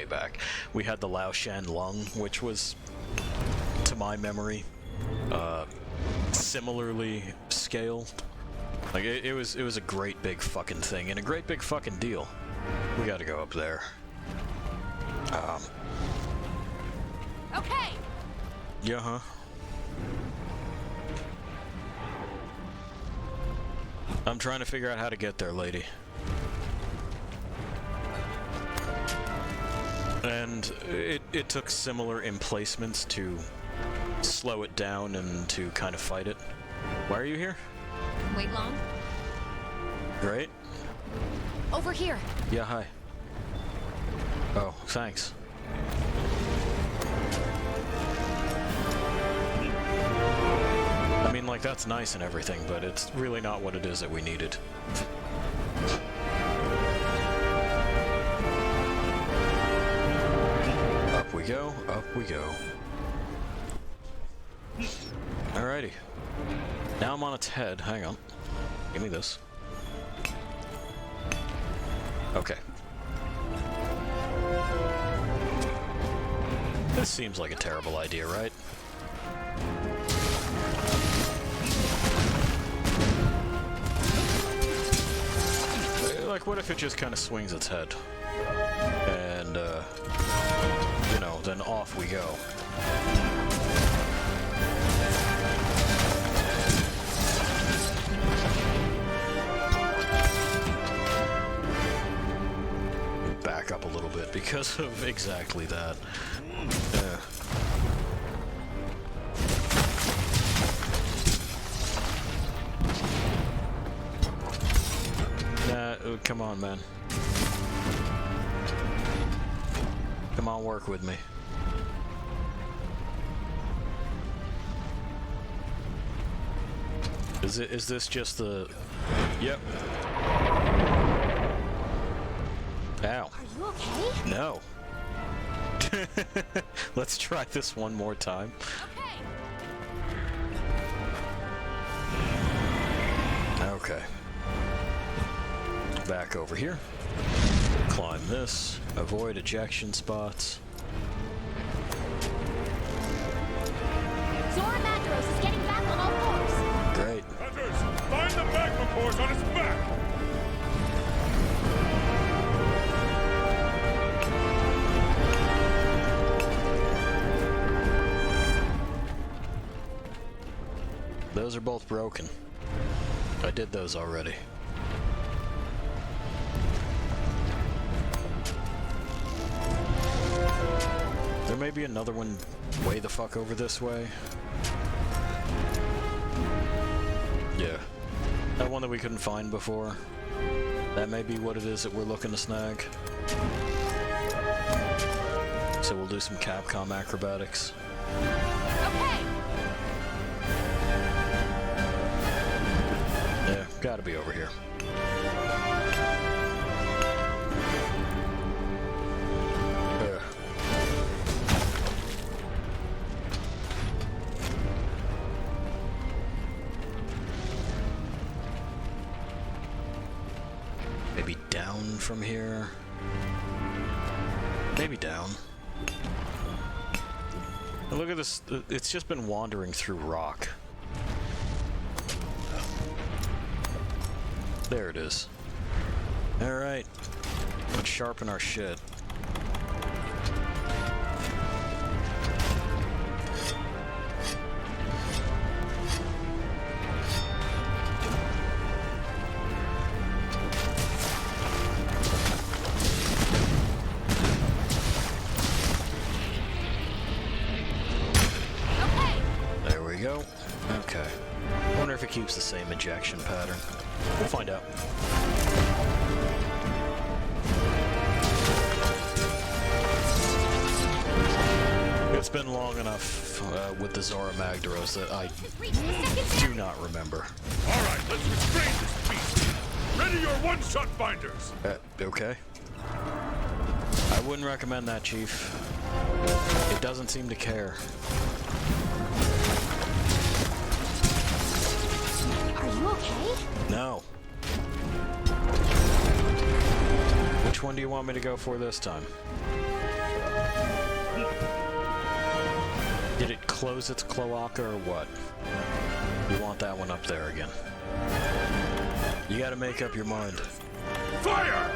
back. We had the Lao Shan Lung, which was, to my memory, similarly scaled. Like, it was a great big fucking thing, and a great big fucking deal. We gotta go up there. Okay. Yeah, huh? I'm trying to figure out how to get there, lady. And it took similar emplacements to slow it down and to kind of fight it. Why are you here? Wait long. Great. Over here. Yeah, hi. Oh, thanks. I mean, like, that's nice and everything, but it's really not what it is that we needed. Up we go, up we go. Alrighty. Now I'm on its head. Hang on. Give me this. Okay. This seems like a terrible idea, right? Like, what if it just kind of swings its head? And, you know, then off we go. Back up a little bit because of exactly that. Come on, man. Come on, work with me. Is this just the... Yep. Ow. Are you okay? No. Let's try this one more time. Okay. Okay. Back over here. Climb this. Avoid ejection spots. Zora Magdros is getting back on all fours. Great. Hunters, find the magma cores on its back. Those are both broken. I did those already. There may be another one way the fuck over this way. Yeah. That one that we couldn't find before. That may be what it is that we're looking to snag. So we'll do some Capcom acrobatics. Okay. Yeah, gotta be over here. from here. Maybe down. And look at this. It's just been wandering through rock. There it is. Alright. Let's sharpen our shit. There we go. Okay. I wonder if it keeps the same ejection pattern. We'll find out. It's been long enough with the Zora Magdaros that I do not remember. All right, let's restrain this beast. Ready your one-shot binders. Okay. I wouldn't recommend that, Chief. It doesn't seem to care. Are you okay? No. Which one do you want me to go for this time? Did it close its cloaca or what? You want that one up there again. You gotta make up your mind. Fire!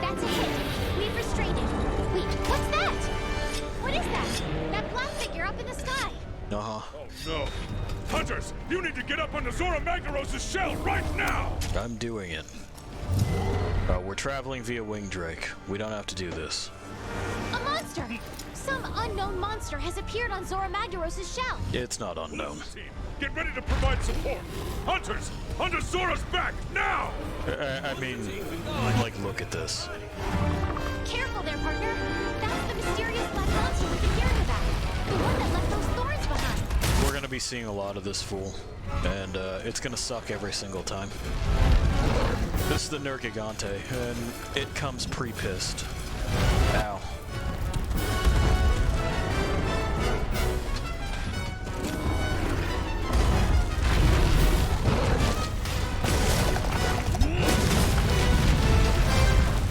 That's a hit. We've restrained it. Wait, what's that? What is that? That black figure up in the sky. Uh-huh. Oh no! Hunters, you need to get up on the Zora Magdaros' shell right now! I'm doing it. We're traveling via Wing Drake. We don't have to do this. A monster! Some unknown monster has appeared on Zora Magdaros' shell. It's not unknown. Team, get ready to provide support! Hunters, onto Zora's back, now! I mean, like, look at this. Careful there, partner. That's the mysterious black monster we've been hearing about. The one that left those thorns behind. We're gonna be seeing a lot of this fool, and it's gonna suck every single time. This is the Nergigante, and it comes pre-pissed. Ow.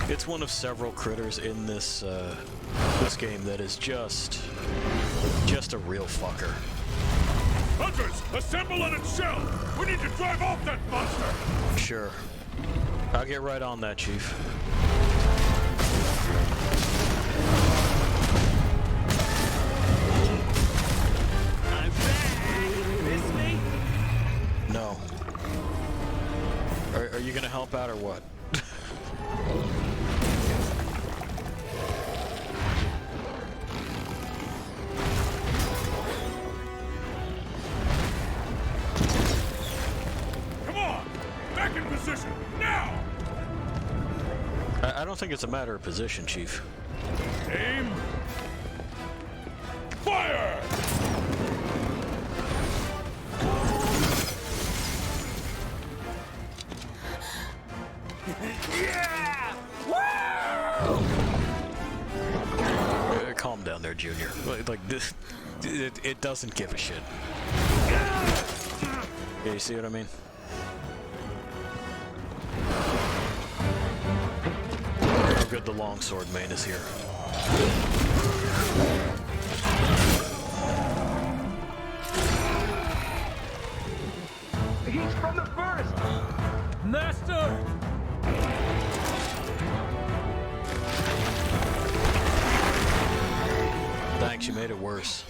It's one of several critters in this this game that is just a real fucker. Hunters, assemble on its shell! We need to drive off that monster! Sure. I'll get right on that, Chief. I'm back! Miss me? No. Are you gonna help out or what? Come on! Back in position, now! I don't think it's a matter of position, Chief. Aim! Fire! Yeah! Calm down there, Junior. Like this, it doesn't give a shit. Yeah, you see what I mean? How good the longsword main is here. He's from the first! Master! Thanks, you made it worse.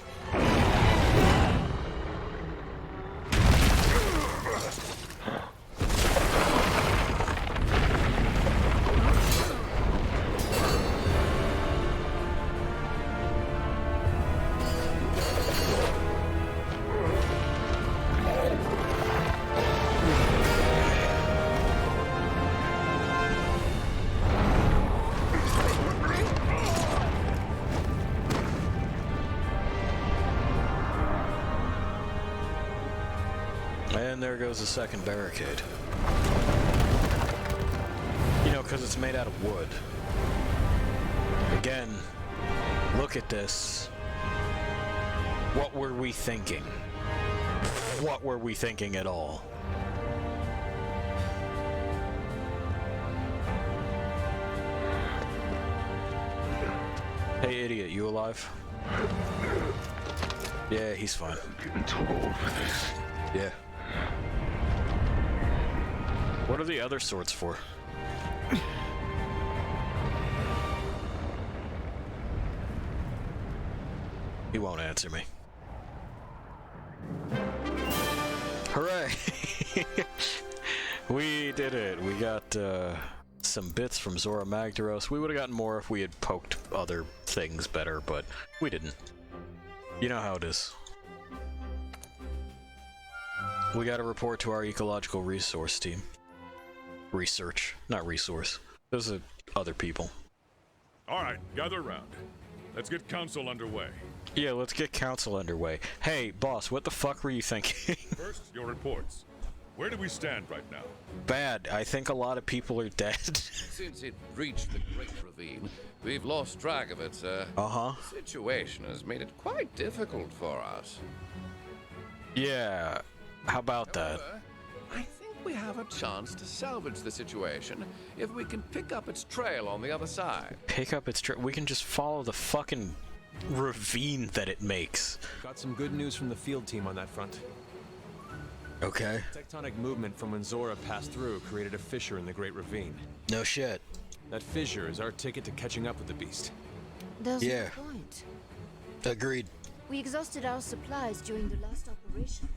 And there goes the second barricade. You know, because it's made out of wood. Again, look at this. What were we thinking? What were we thinking at all? Hey, idiot, you alive? Yeah, he's fine. Getting too old for this. Yeah. What are the other swords for? He won't answer me. Hooray! We did it. We got some bits from Zora Magdaros. We would have gotten more if we had poked other things better, but we didn't. You know how it is. We got to report to our ecological resource team. Research, not resource. Those are other people. Alright, gather around. Let's get council underway. Yeah, let's get council underway. Hey, boss, what the fuck were you thinking? First, your reports. Where do we stand right now? Bad. I think a lot of people are dead. Since it reached the Great Ravine, we've lost track of it, sir. Uh-huh. The situation has made it quite difficult for us. Yeah. How about that? However, I think we have a chance to salvage the situation if we can pick up its trail on the other side. Pick up its we can just follow the fucking ravine that it makes. Got some good news from the field team on that front. Okay. Tectonic movement from when Zora passed through created a fissure in the Great Ravine. No shit. That fissure is our ticket to catching up with the beast. There's Yeah. no point. Agreed. We exhausted our supplies during the last operation.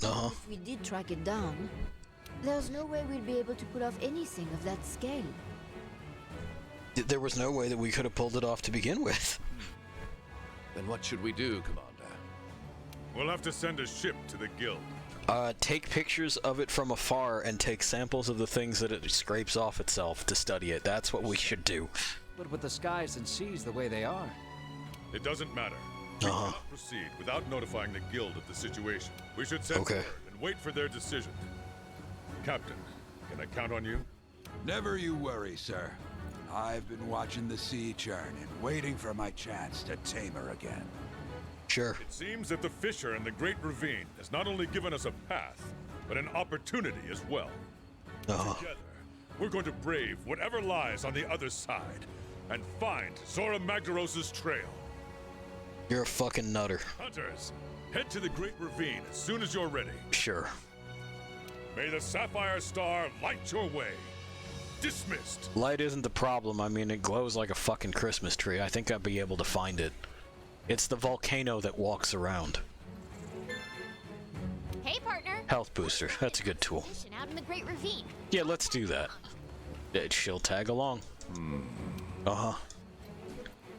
Uh-huh. If we did track it down, there's no way we'd be able to pull off anything of that scale. There was no way that we could have pulled it off to begin with. Then what should we do, Commander? We'll have to send a ship to the guild. Take pictures of it from afar and take samples of the things that it scrapes off itself to study it. That's what we should do. But with the skies and seas the way they are. It doesn't matter. We cannot proceed without notifying the guild of the situation. We should send word and wait for their decision. Captain, can I count on you? Never you worry, sir. I've been watching the sea churn and waiting for my chance to tame her again. Sure. It seems that the fissure in the Great Ravine has not only given us a path, but an opportunity as well. Together, we're going to brave whatever lies on the other side and find Zora Magdaros' trail. You're a fucking nutter. Hunters, head to the Great Ravine as soon as you're ready. Sure. May the Sapphire Star light your way. Dismissed. Light isn't the problem. I mean, it glows like a fucking Christmas tree. I think I'd be able to find it. It's the volcano that walks around. Hey, partner. Health booster. That's a good tool. Mission out in the Great Ravine. Yeah, let's do that. She'll tag along. Uh-huh.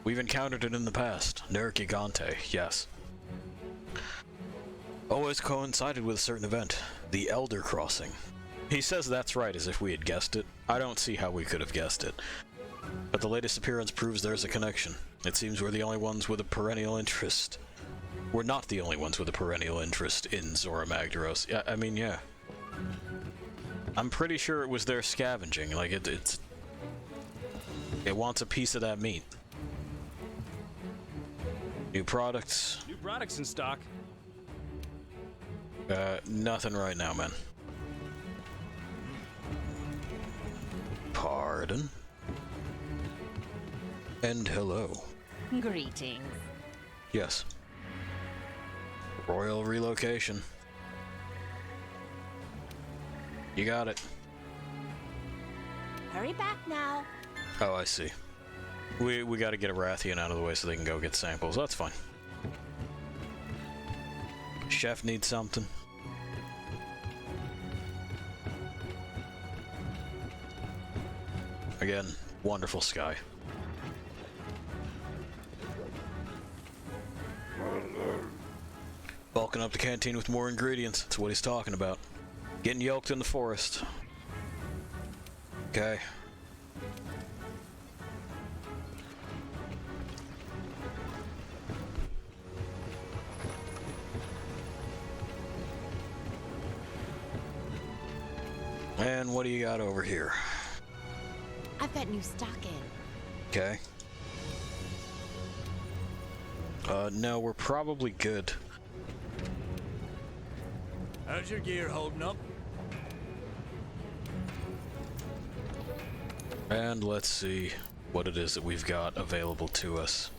We've encountered it in the past. Nergigante, yes. Always coincided with a certain event. The Elder Crossing. He says that's right, as if we had guessed it. I don't see how we could have guessed it. But the latest appearance proves there's a connection. It seems we're the only ones with a perennial interest. We're not the only ones with a perennial interest in Zora Magdaros. Yeah, I mean, yeah. I'm pretty sure it was their scavenging. Like, it wants a piece of that meat. New products. New products in stock. Nothing right now, man. Pardon? And hello. Greetings. Yes. Royal relocation. You got it. Hurry back now. Oh, I see. We got to get a Rathian out of the way so they can go get samples. That's fine. Chef needs something. Again, wonderful sky. Bulking up the canteen with more ingredients. That's what he's talking about. Getting yoked in the forest. Okay. And what do you got over here? I've got new stock in. Okay. No, we're probably good. How's your gear holding up? And let's see what it is that we've got available to us.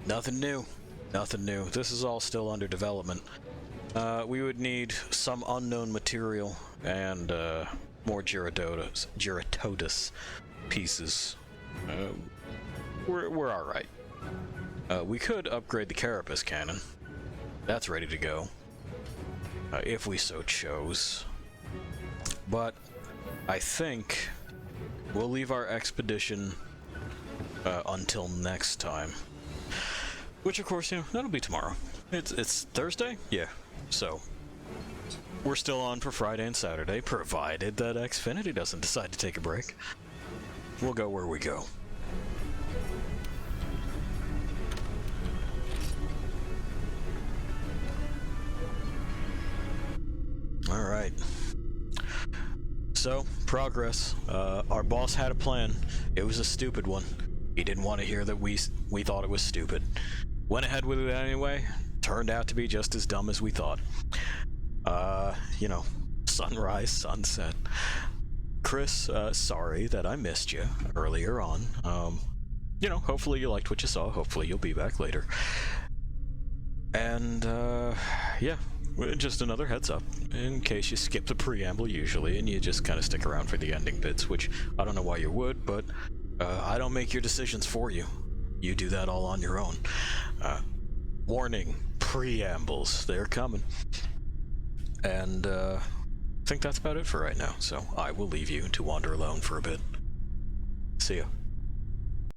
Nothing new. Nothing new. This is all still under development. We would need some unknown material and more Geratodus pieces. We're all right. We could upgrade the Carapace cannon. That's ready to go, if we so chose. But I think we'll leave our expedition until next time. Which, of course, that'll be tomorrow. It's Thursday? Yeah. So, we're still on for Friday and Saturday, provided that Xfinity doesn't decide to take a break. We'll go where we go. Alright. So, progress. Our boss had a plan. It was a stupid one. He didn't want to hear that we thought it was stupid. Went ahead with it anyway. Turned out to be just as dumb as we thought. Sunrise, sunset. Chris, sorry that I missed you earlier on. Hopefully you liked what you saw. Hopefully you'll be back later. And, yeah. Just another heads up, in case you skip the preamble usually, and you just kind of stick around for the ending bits, which I don't know why you would, but I don't make your decisions for you. You do that all on your own. Warning, preambles, they're coming. And I think that's about it for right now, so I will leave you to wander alone for a bit. See ya.